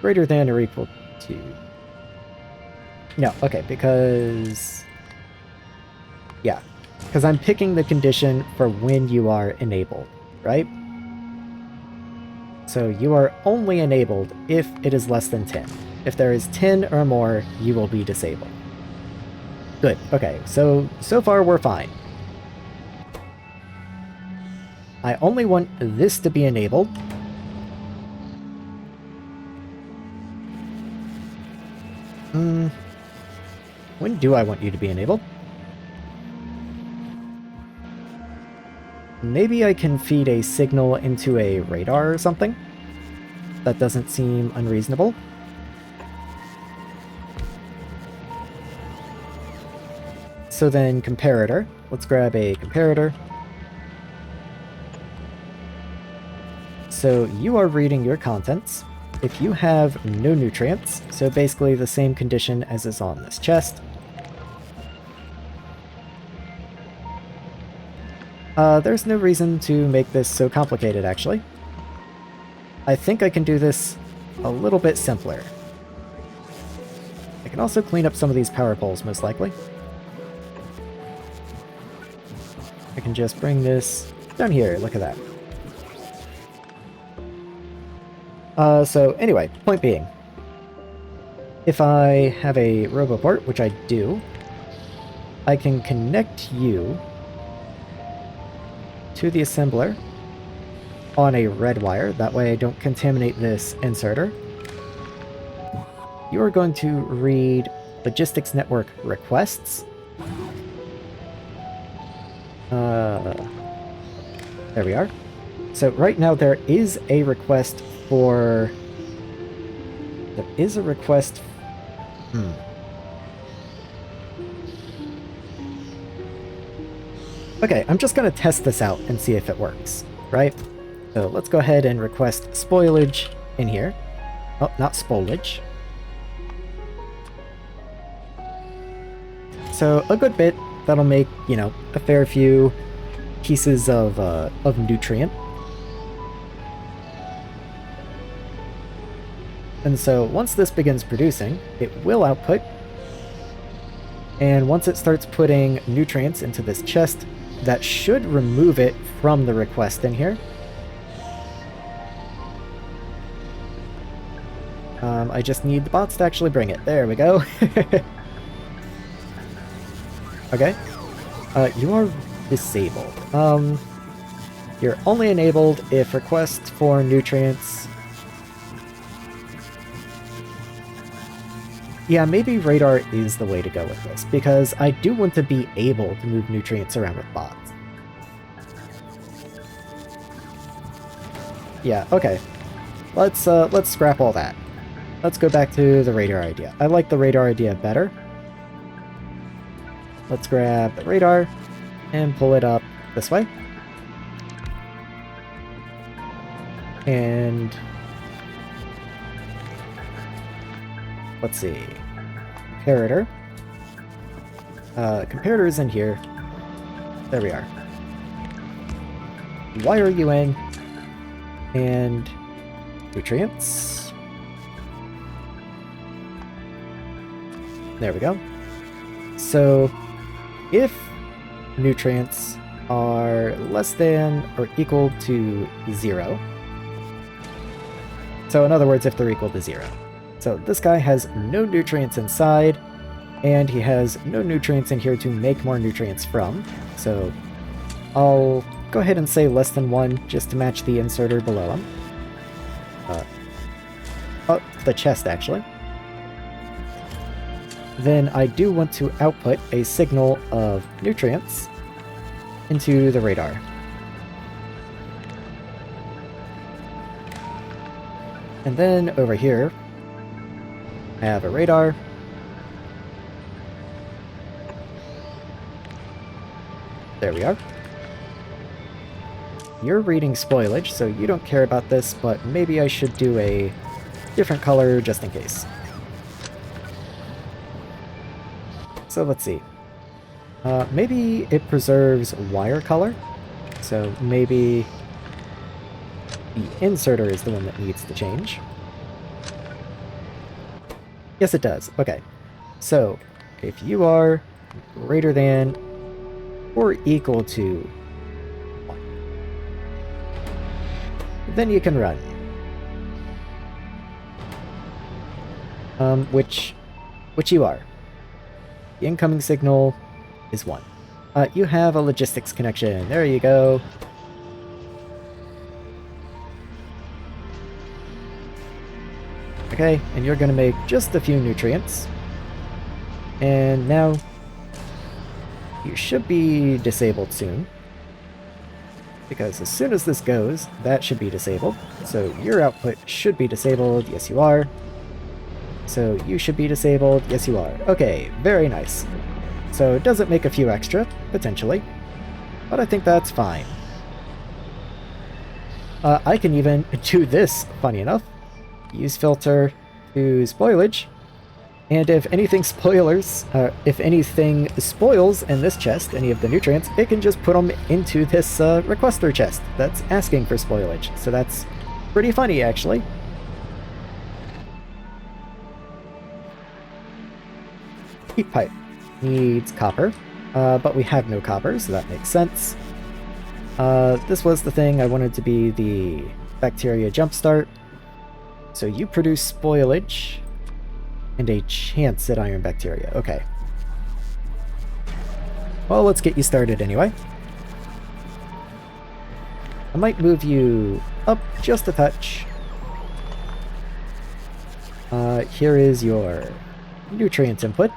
greater than or equal to... No, okay, because... Yeah, because I'm picking the condition for when you are enabled, right? So you are only enabled if it is less than 10. If there is 10 or more, you will be disabled. Good, okay, so far we're fine. I only want this to be enabled. When do I want you to be enabled? Maybe I can feed a signal into a radar or something? That doesn't seem unreasonable. So then, comparator. Let's grab a comparator. So you are reading your contents. If you have no nutrients, so basically the same condition as is on this chest, there's no reason to make this so complicated, actually. I think I can do this a little bit simpler. I can also clean up some of these power poles, most likely. I can just bring this down here, look at that. So anyway, point being, if I have a roboport, which I do, I can connect you to the assembler on a red wire. That way I don't contaminate this inserter. You are going to read logistics network requests. There we are. So right now there is a request for... There is a request... Okay, I'm just going to test this out and see if it works, right? So let's go ahead and request spoilage in here. Oh, not spoilage. So a good bit, that'll make, you know, a fair few pieces of nutrient. And so once this begins producing, it will output. And once it starts putting nutrients into this chest, that should remove it from the request in here. I just need the bots to actually bring it. There we go. Okay. You are disabled. You're only enabled if requests for nutrients... Yeah, maybe radar is the way to go with this, because I do want to be able to move nutrients around with bots. Yeah, okay. Let's scrap all that. Let's go back to the radar idea. I like the radar idea better. Let's grab the radar and pull it up this way. And let's see. Comparator. Comparator is in here. There we are. Wire you in. And nutrients. There we go. So if nutrients are less than or equal to 0. So in other words, if they're equal to 0. So this guy has no nutrients inside, and he has no nutrients in here to make more nutrients from. So I'll go ahead and say less than 1 just to match the inserter below him. Oh, the chest actually. then I do want to output a signal of nutrients into the radar. And then over here, I have a radar. There we are. You're reading spoilage, so you don't care about this, but maybe I should do a different color just in case. So let's see. Maybe it preserves wire color. So maybe the inserter is the one that needs to change. Yes, it does. Okay. So if you are greater than or equal to 1, then you can run. Which you are. The incoming signal is 1. You have a logistics connection. There you go. Okay, and you're going to make just a few nutrients. And now you should be disabled soon. Because as soon as this goes, that should be disabled. So your output should be disabled. Yes, you are. So you should be disabled. Yes, you are. Okay, very nice. So it doesn't make a few extra, potentially. But I think that's fine. I can even do this, funny enough. Use filter to spoilage. And if anything spoils in this chest, any of the nutrients, it can just put them into this requester chest that's asking for spoilage. So that's pretty funny, actually. Heat pipe needs copper, but we have no copper, so that makes sense. This was the thing I wanted to be the bacteria jumpstart. So you produce spoilage and a chance at iron bacteria. Okay. Well, let's get you started anyway. I might move you up just a touch. Here is your nutrient input.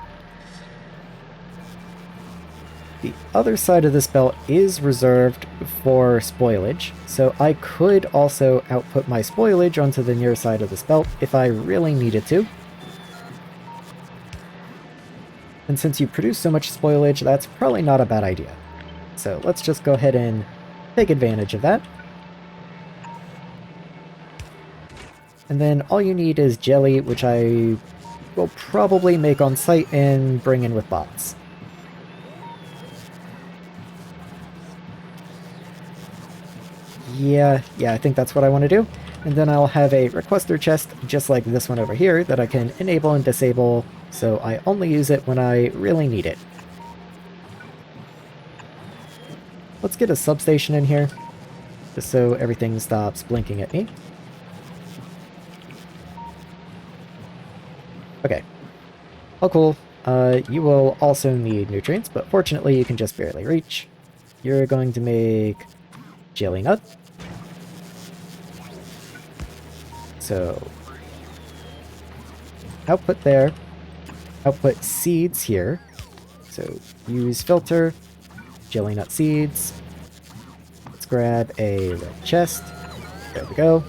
The other side of this belt is reserved for spoilage, so I could also output my spoilage onto the near side of this belt if I really needed to. And since you produce so much spoilage, that's probably not a bad idea. So let's just go ahead and take advantage of that. And then all you need is jelly, which I will probably make on site and bring in with bots. Yeah, I think that's what I want to do. And then I'll have a requester chest just like this one over here that I can enable and disable, so I only use it when I really need it. Let's get a substation in here, just so everything stops blinking at me. Okay. Oh, cool. You will also need nutrients, but fortunately you can just barely reach. You're going to make jelly nut. So, output there. Output seeds here. So, use filter, jelly nut seeds. Let's grab a red chest. There we go.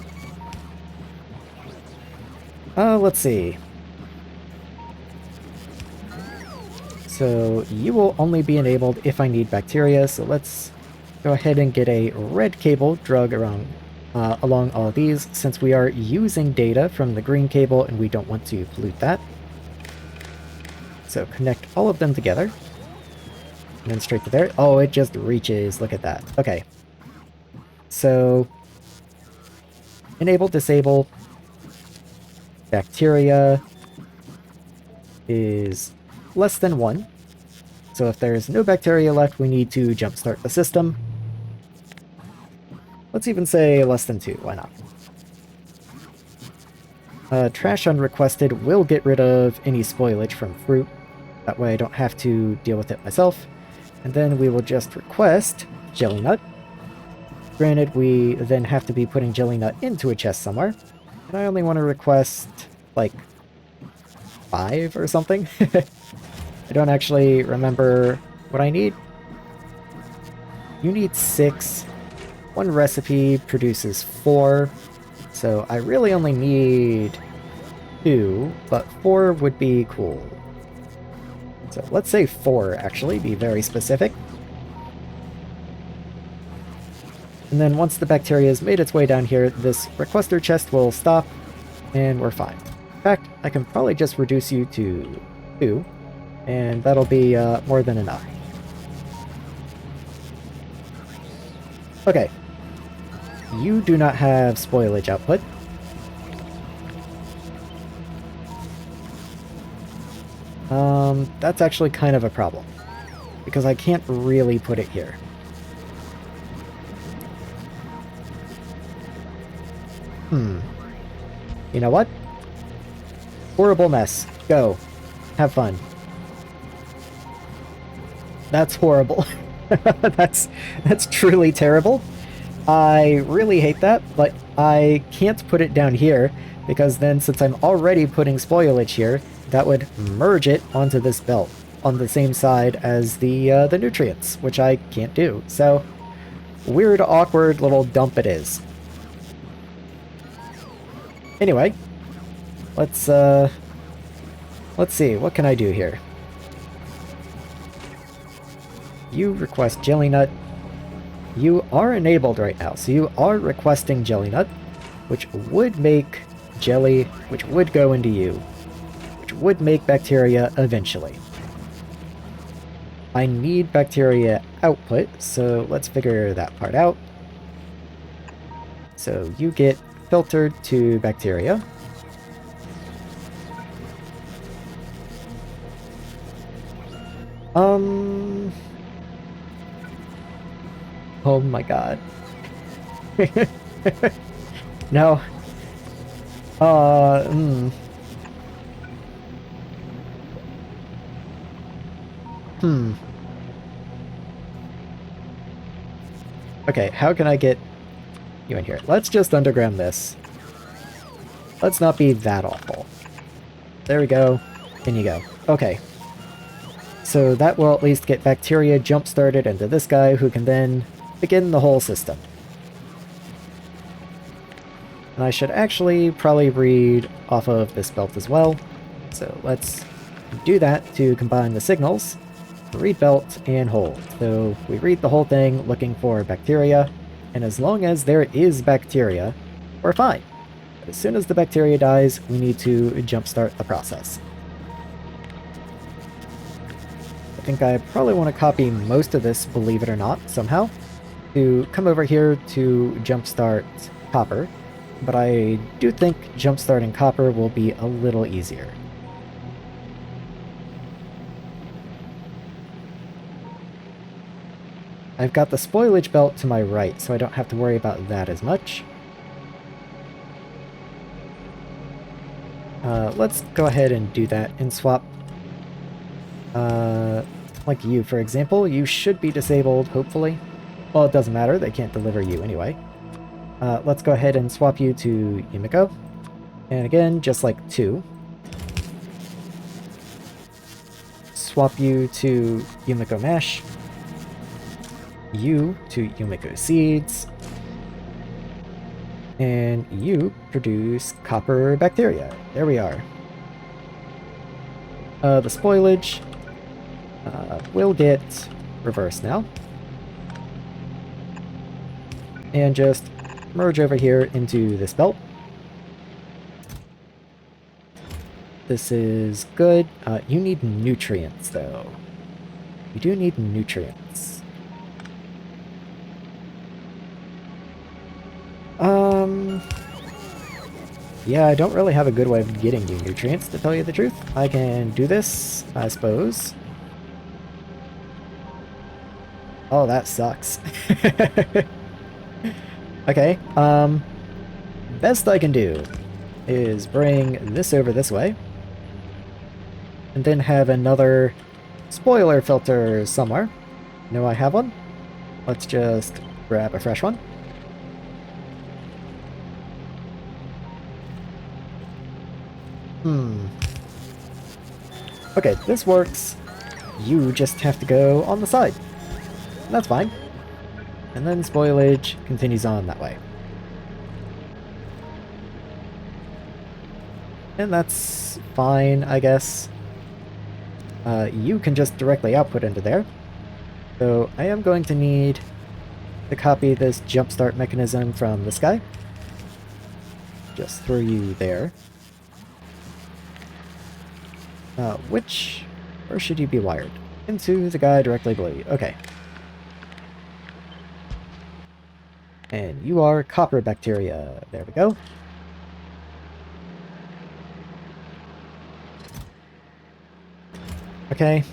Let's see. So, you will only be enabled if I need bacteria, so let's go ahead and get a red cable drug around along all of these, since we are using data from the green cable and we don't want to pollute that. So connect all of them together. And then straight to there. Oh, it just reaches. Look at that. Okay. So, enable, disable. Bacteria is less than 1. So if there's no bacteria left, we need to jumpstart the system. Let's even say less than 2, why not? Trash unrequested will get rid of any spoilage from fruit. That way I don't have to deal with it myself. And then we will just request jelly nut. Granted, we then have to be putting jelly nut into a chest somewhere. And I only want to request, like, 5 or something. don't actually remember what I need. You need 6. One recipe produces 4. So I really only need 2, but 4 would be cool. So let's say 4, actually, be very specific. And then once the bacteria has made its way down here, this requester chest will stop, and we're fine. In fact, I can probably just reduce you to 2, and that'll be more than enough. Okay. You do not have spoilage output. That's actually kind of a problem, because I can't really put it here. You know what? Horrible mess. Go. Have fun. That's horrible. That's truly terrible. I really hate that, but I can't put it down here, because then since I'm already putting spoilage here, that would merge it onto this belt on the same side as the nutrients, which I can't do. So, weird, awkward little dump it is. Anyway, let's see, what can I do here? You request jelly nut. You are enabled right now, so you are requesting jelly nut, which would make jelly, which would go into you, which would make bacteria eventually. I need bacteria output, so let's figure that part out. So you get filtered to bacteria. Oh my god. No. Okay, how can I get you in here? Let's just underground this. Let's not be that awful. There we go. In you go. Okay. So that will at least get bacteria jump-started into this guy, who can then begin the whole system. And I should actually probably read off of this belt as well. So let's do that to combine the signals. Read belt and hold. So we read the whole thing looking for bacteria, and as long as there is bacteria, we're fine. But as soon as the bacteria dies, we need to jumpstart the process. I think I probably want to copy most of this, believe it or not, somehow, to come over here to jumpstart copper, but I do think jumpstarting copper will be a little easier. I've got the spoilage belt to my right, so I don't have to worry about that as much. Let's go ahead and do that and swap. Like you, for example, you should be disabled, hopefully. Well, it doesn't matter, they can't deliver you anyway. Let's go ahead and swap you to Yumiko. And again, just like 2. Swap you to Yumiko Mesh. You to Yumiko Seeds. And you produce copper bacteria. There we are. The spoilage will get reversed now. And just merge over here into this belt. This is good. You need nutrients, though. You do need nutrients. Yeah, I don't really have a good way of getting you nutrients, to tell you the truth. I can do this, I suppose. Oh, that sucks. Okay, best I can do is bring this over this way, and then have another spoiler filter somewhere. No, I have one. Let's just grab a fresh one. Okay, this works you just have to go on the side. And that's fine. And then spoilage continues on that way. And that's fine, I guess. You can just directly output into there. So I am going to need to copy this jumpstart mechanism from this guy. Just throw you there. Where should you be wired? Into the guy directly below you. Okay. And you are copper bacteria. There we go. Okay.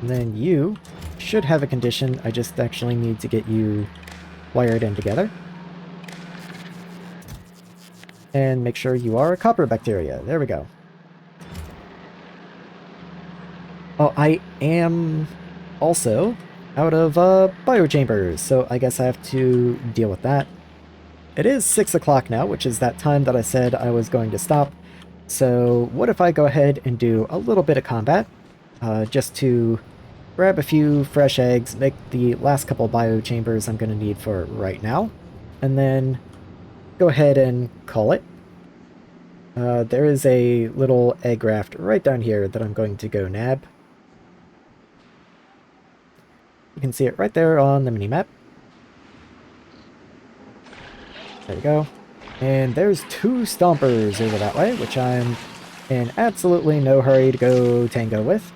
And then you should have a condition. I just actually need to get you wired in together. And make sure you are a copper bacteria. There we go. Oh, I am also out of biochambers, so I guess I have to deal with that. It is 6 o'clock now, which is that time that I said I was going to stop. So what if I go ahead and do a little bit of combat, just to grab a few fresh eggs, make the last couple biochambers I'm going to need for right now, and then go ahead and call it. There is a little egg raft right down here that I'm going to go nab. You can see it right there on the minimap. There we go. And there's 2 stompers over that way, which I'm in absolutely no hurry to go tango with.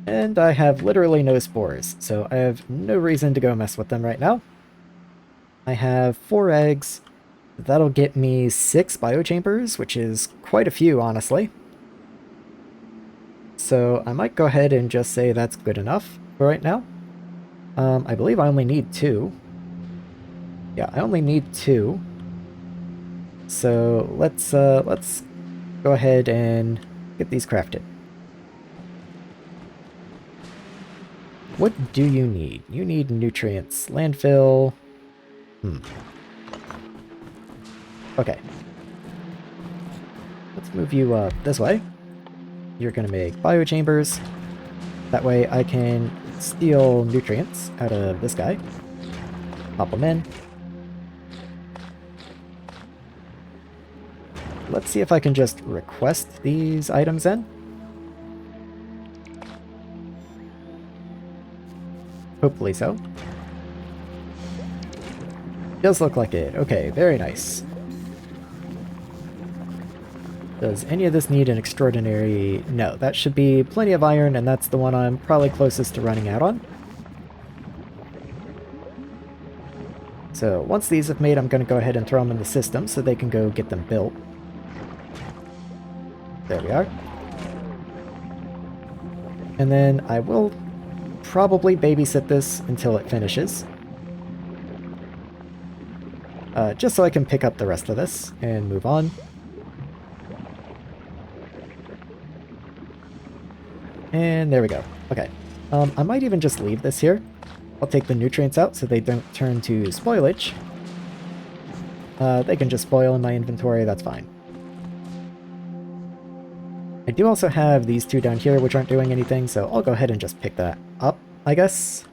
And I have literally no spores, so I have no reason to go mess with them right now. I have 4 eggs. That'll get me 6 biochambers, which is quite a few, honestly. So I might go ahead and just say that's good enough for right now. I believe I only need 2. Yeah, I only need 2. So let's go ahead and get these crafted. What do you need? You need nutrients. Landfill. Okay. Let's move you this way. You're gonna make biochambers. That way I can steal nutrients out of this guy. Pop them in. Let's see if I can just request these items in. Hopefully so. Does look like it. Okay, very nice. Does any of this need an extraordinary... No, that should be plenty of iron, and that's the one I'm probably closest to running out on. So once these have made, I'm going to go ahead and throw them in the system so they can go get them built. There we are. And then I will probably babysit this until it finishes. Just so I can pick up the rest of this and move on. And there we go. Okay. I might even just leave this here. I'll take the nutrients out so they don't turn to spoilage. They can just spoil in my inventory, that's fine. I do also have these 2 down here which aren't doing anything, so I'll go ahead and just pick that up, I guess.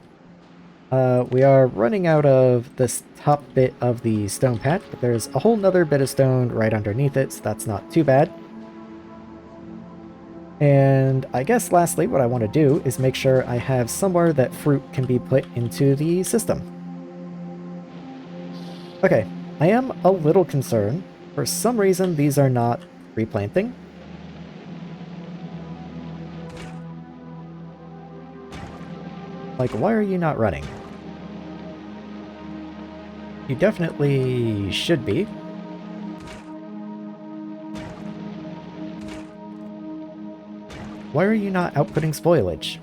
We are running out of this top bit of the stone patch, but there's a whole nother bit of stone right underneath it, so that's not too bad. And I guess lastly what I want to do is make sure I have somewhere that fruit can be put into the system. Okay, I am a little concerned. For some reason these are not replanting. Like, why are you not running? You definitely should be. Why are you not outputting spoilage?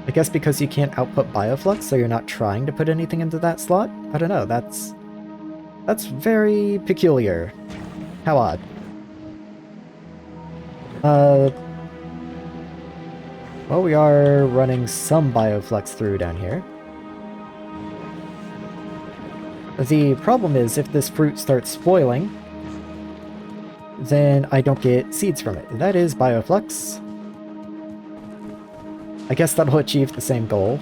I guess because you can't output bioflux, so you're not trying to put anything into that slot? I don't know, that's very peculiar. How odd. Well, we are running some bioflux through down here. The problem is, if this fruit starts spoiling, then I don't get seeds from it. That is Bioflux. I guess that'll achieve the same goal.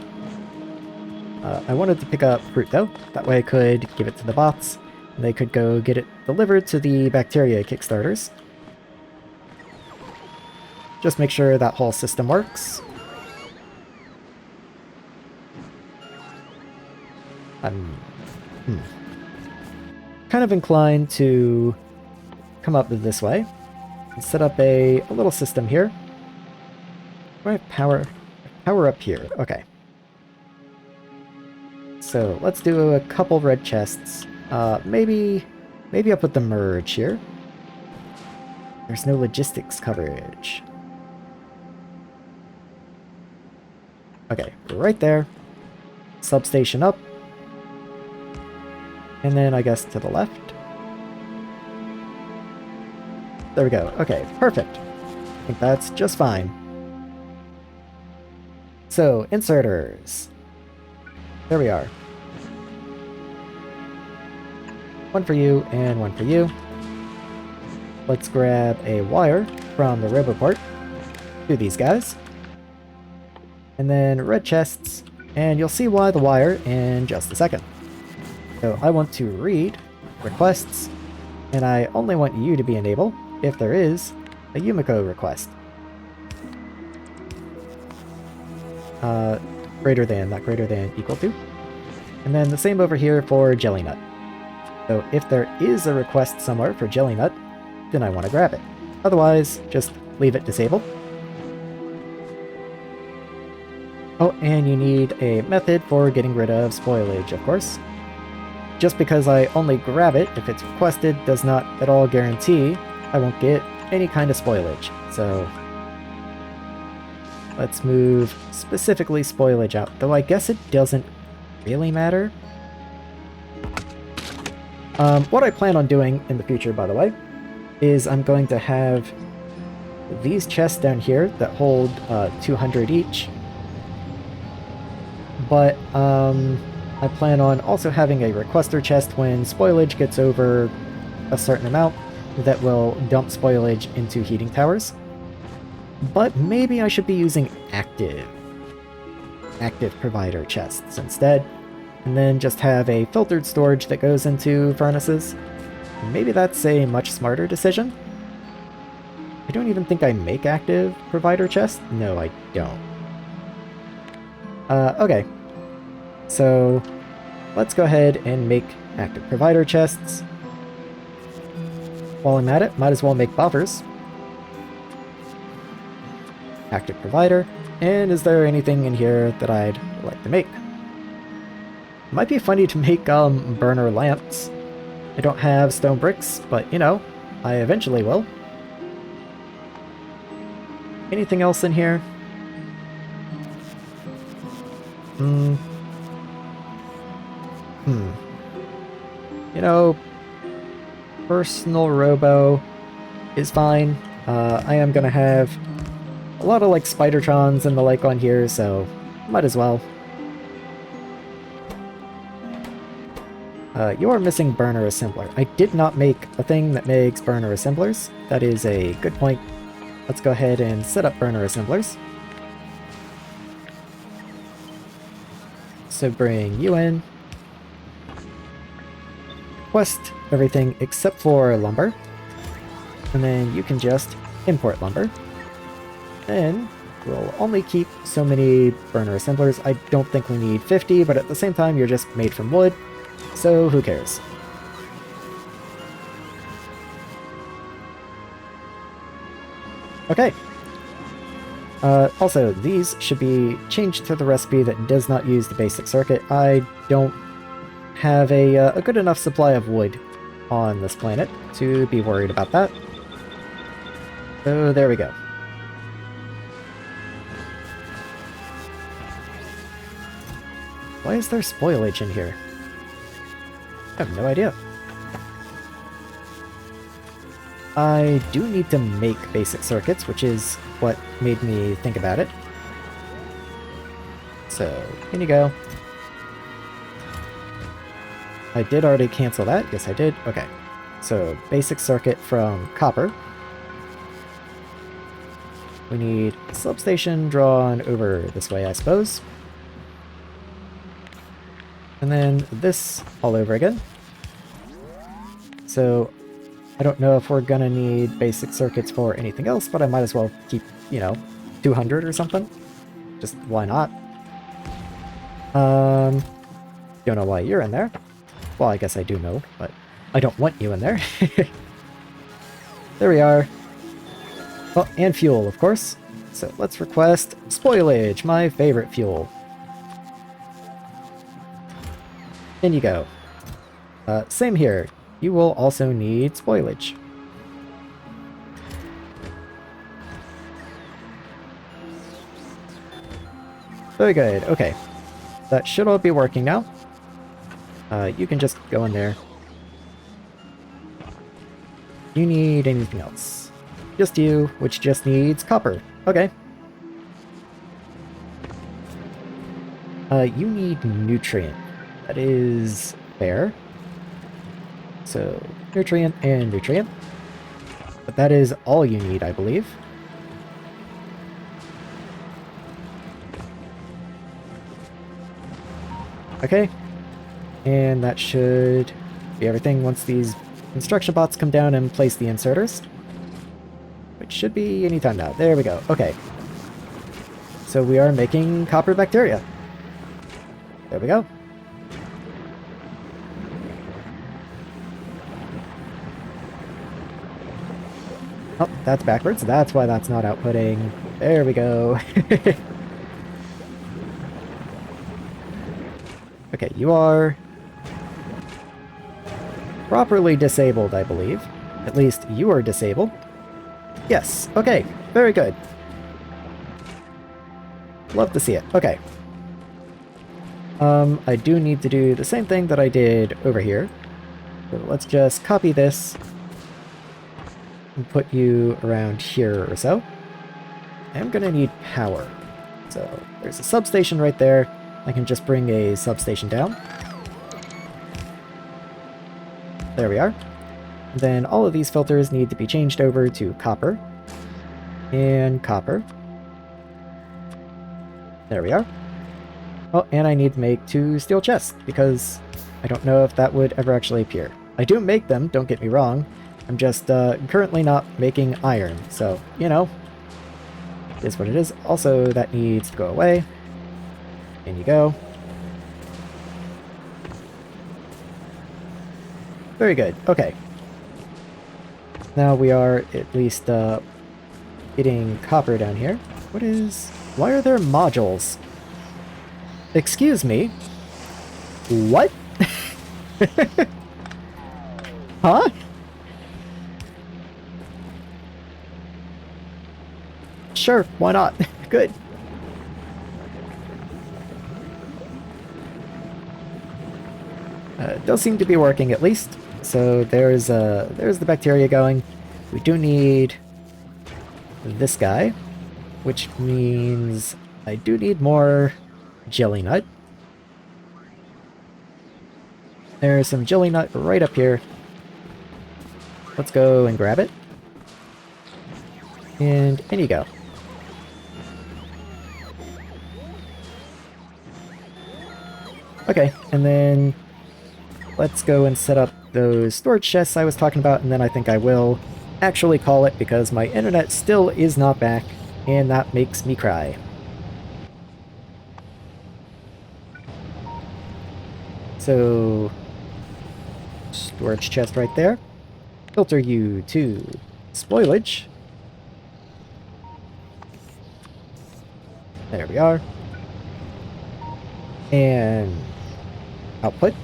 I wanted to pick up fruit though, that way I could give it to the bots, and they could go get it delivered to the bacteria kickstarters. Just make sure that whole system works. I'm kind of inclined to come up this way and set up a little system here. Do I have power? Power up here. Okay. So let's do a couple red chests. Maybe I'll put the merge here. There's no logistics coverage. Okay, right there. Substation up. And then I guess to the left. There we go. Okay, perfect. I think that's just fine. So, inserters. There we are. One for you and one for you. Let's grab a wire from the Roboport to these guys. And then red chests, and you'll see why the wire in just a second. So I want to read requests, and I only want you to be enabled if there is a Yumiko request. Greater than, not greater than, equal to. And then the same over here for Jelly Nut. So if there is a request somewhere for Jelly Nut, then I want to grab it. Otherwise, just leave it disabled. Oh, and you need a method for getting rid of spoilage, of course. Just because I only grab it if it's requested does not at all guarantee I won't get any kind of spoilage. So let's move specifically spoilage out, though I guess it doesn't really matter. What I plan on doing in the future, by the way, is I'm going to have these chests down here that hold 200 each. But I plan on also having a requester chest when spoilage gets over a certain amount that will dump spoilage into heating towers. But maybe I should be using active provider chests instead, and then just have a filtered storage that goes into furnaces. Maybe that's a much smarter decision. I don't even think I make active provider chests. No, I don't. Okay. So let's go ahead and make active provider chests. While I'm at it, might as well make buffers. Active provider. And is there anything in here that I'd like to make? It might be funny to make burner lamps. I don't have stone bricks, but you know, I eventually will. Anything else in here? You know, personal robo is fine. I am gonna have a lot of like Spidertrons and the like on here, so might as well. You are missing burner assembler. I did not make a thing that makes burner assemblers. That is a good point. Let's go ahead and set up burner assemblers. So bring you in. Request everything except for lumber. And then you can just import lumber. Then we'll only keep so many burner assemblers. I don't think we need 50, but at the same time, you're just made from wood. So who cares? Okay. Also, these should be changed to the recipe that does not use the basic circuit. I don't have a good enough supply of wood on this planet to be worried about that. So there we go. Why is there spoilage in here? I have no idea. I do need to make basic circuits, which is what made me think about it. So, in you go. I did already cancel that. Yes, I did. Okay. So, basic circuit from copper. We need substation drawn over this way, I suppose. And then this all over again. So, I don't know if we're gonna need basic circuits for anything else, but I might as well keep, 200 or something. Just why not? Don't know why you're in there. Well, I guess I do know, but I don't want you in there. There we are. Oh, and fuel, of course. So let's request spoilage, my favorite fuel. In you go. Same here. You will also need spoilage. Very good. Okay. That should all be working now. You can just go in there. You need anything else? Just you, which just needs copper. Okay. You need nutrient. That is fair. So, nutrient and nutrient. But that is all you need, I believe. Okay. And that should be everything once these construction bots come down and place the inserters. Which should be anytime now. There we go. Okay. So we are making copper bacteria. There we go. Oh, that's backwards. That's why that's not outputting. There we go. Okay, you are properly disabled, I believe. At least you are disabled. Yes, okay, very good. Love to see it. Okay. I do need to do the same thing that I did over here. So let's just copy this and put you around here or so. I'm gonna need power. So there's a substation right there. I can just bring a substation down. There we are. Then all of these filters need to be changed over to copper. And copper. There we are. Oh, and I need to make 2 steel chests, because I don't know if that would ever actually appear. I do make them, don't get me wrong. I'm just currently not making iron, so, it is what it is. Also, that needs to go away. In you go. Very good. Okay. Now we are at least getting copper down here. Why are there modules? Excuse me? What? Huh? Sure, why not? Good. Does seem to be working at least. So there's the bacteria going. We do need this guy, which means I do need more jelly nut. There's some jelly nut right up here. Let's go and grab it. And in you go. Okay, and then let's go and set up those storage chests I was talking about, and then I think I will actually call it because my internet still is not back, and that makes me cry. So, storage chest right there. Filter you to spoilage. There we are. And output.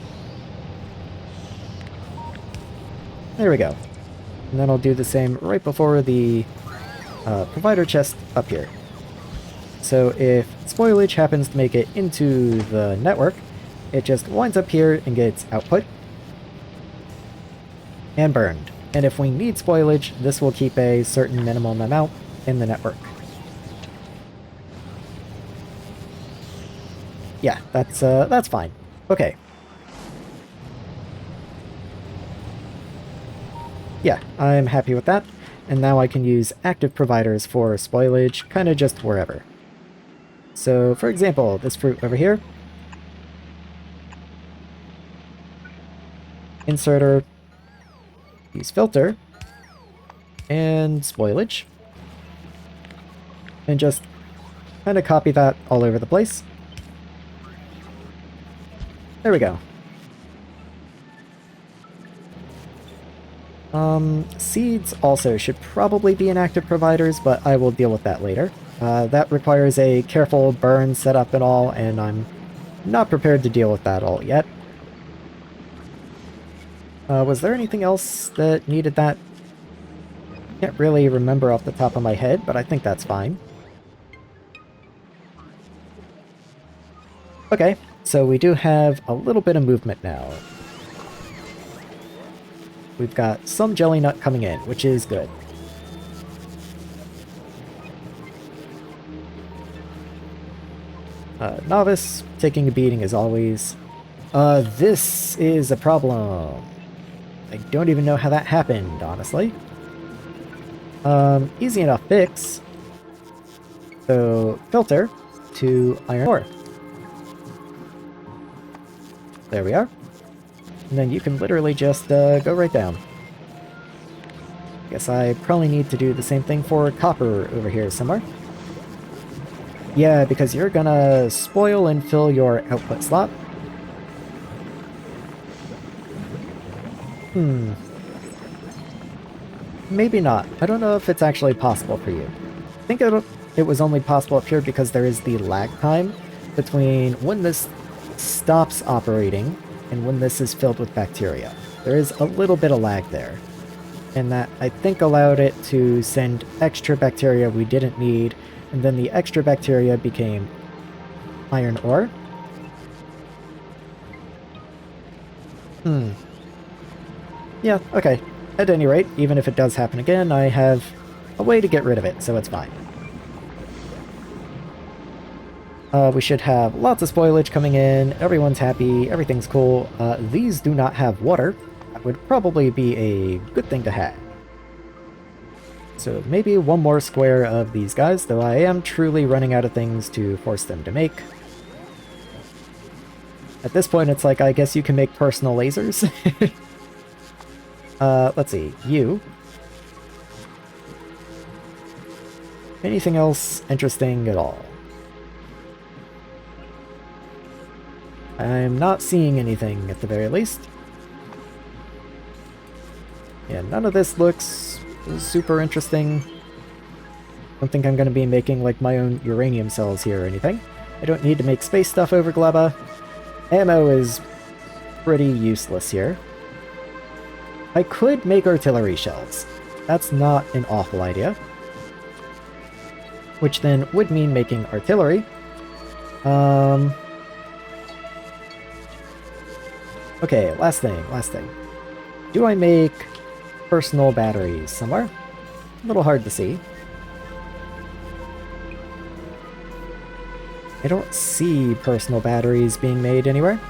There we go. And then I'll do the same right before the provider chest up here. So if spoilage happens to make it into the network, it just winds up here and gets output and burned. And if we need spoilage, this will keep a certain minimum amount in the network. Yeah, that's fine. Okay. Yeah, I'm happy with that. And now I can use active providers for spoilage, kind of just wherever. So, for example, this fruit over here. Inserter. Use filter. And spoilage. And just kind of copy that all over the place. There we go. Seeds also should probably be inactive providers, but I will deal with that later. That requires a careful burn setup and all, and I'm not prepared to deal with that all yet. Was there anything else that needed that? Can't really remember off the top of my head, but I think that's fine. Okay, so we do have a little bit of movement now. We've got some jelly nut coming in, which is good. Novice, taking a beating as always. This is a problem. I don't even know how that happened, honestly. Easy enough fix. So, filter to iron ore. There we are. And then you can literally just go right down. Guess I probably need to do the same thing for copper over here somewhere. Yeah, because you're gonna spoil and fill your output slot. Maybe not. I don't know if it's actually possible for you. I think it was only possible up here because there is the lag time between when this stops operating and when this is filled with bacteria. There is a little bit of lag there. And that, I think, allowed it to send extra bacteria we didn't need, and then the extra bacteria became iron ore. Yeah, okay. At any rate, even if it does happen again, I have a way to get rid of it, so it's fine. We should have lots of spoilage coming in, everyone's happy, everything's cool. These do not have water. That would probably be a good thing to have. So maybe one more square of these guys, though I am truly running out of things to force them to make. At this point, it's like, I guess you can make personal lasers. Let's see, you. Anything else interesting at all? I'm not seeing anything at the very least. Yeah, none of this looks super interesting. Don't think I'm going to be making like my own uranium cells here or anything. I don't need to make space stuff over Gleba. Ammo is pretty useless here. I could make artillery shells. That's not an awful idea. Which then would mean making artillery. Okay, last thing. Do I make personal batteries somewhere? A little hard to see. I don't see personal batteries being made anywhere.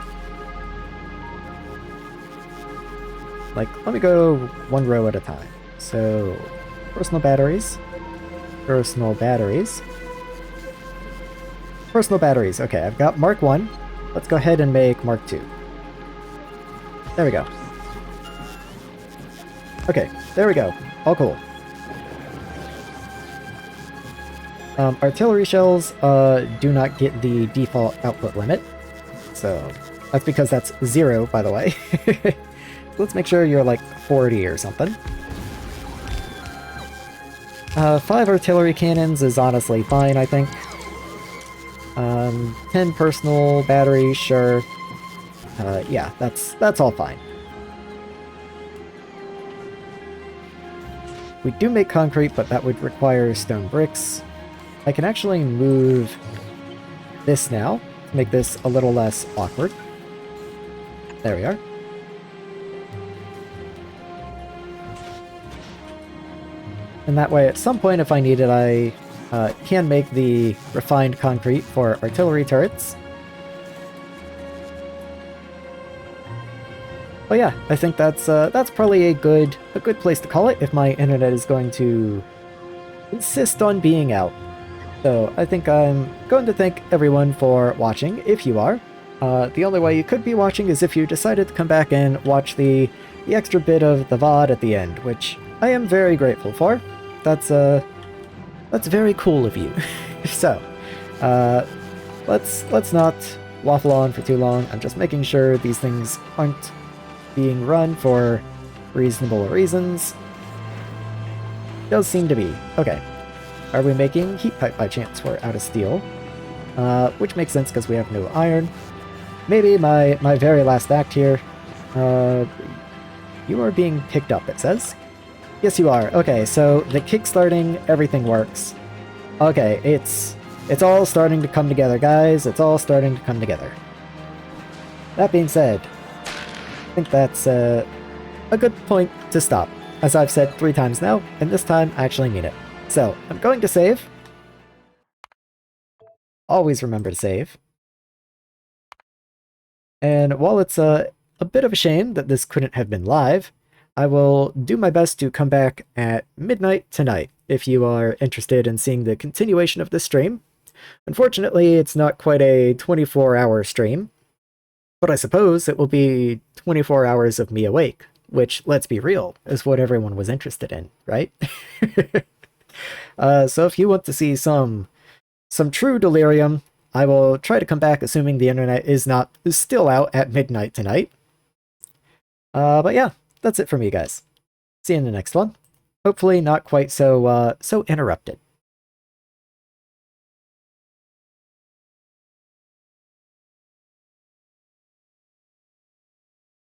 Like, let me go one row at a time. So, personal batteries. Personal batteries. Personal batteries. Okay, I've got Mark 1. Let's go ahead and make Mark 2. There we go. Okay, there we go. All cool. Artillery shells do not get the default output limit. So, that's because that's 0, by the way. Let's make sure you're like 40 or something. 5 artillery cannons is honestly fine, I think. 10 personal batteries, sure. Yeah, that's all fine. We do make concrete, but that would require stone bricks. I can actually move this now, to make this a little less awkward. There we are. And that way, at some point, if I need it, I can make the refined concrete for artillery turrets. But yeah, I think that's probably a good place to call it if my internet is going to insist on being out. So I think I'm going to thank everyone for watching, if you are. The only way you could be watching is if you decided to come back and watch the extra bit of the VOD at the end, which I am very grateful for. That's very cool of you. So, let's not waffle on for too long. I'm just making sure these things aren't being run for reasonable reasons. Does seem to be. Okay. Are we making heat pipe by chance? We're out of steel. Which makes sense because we have no iron. Maybe my very last act here. You are being picked up, it says. Yes, you are. Okay, so the kickstarting, everything works. Okay, it's all starting to come together, guys. It's all starting to come together. That being said, I think that's a good point to stop. As I've said 3 times now, and this time I actually mean it. So, I'm going to save. Always remember to save. And while it's a bit of a shame that this couldn't have been live, I will do my best to come back at midnight tonight if you are interested in seeing the continuation of this stream. Unfortunately, it's not quite a 24-hour stream, but I suppose it will be 24 hours of me awake, which, let's be real, is what everyone was interested in, right? So if you want to see some true delirium, I will try to come back assuming the internet is still out at midnight tonight. But yeah, that's it for me, guys. See you in the next one. Hopefully not quite so interrupted.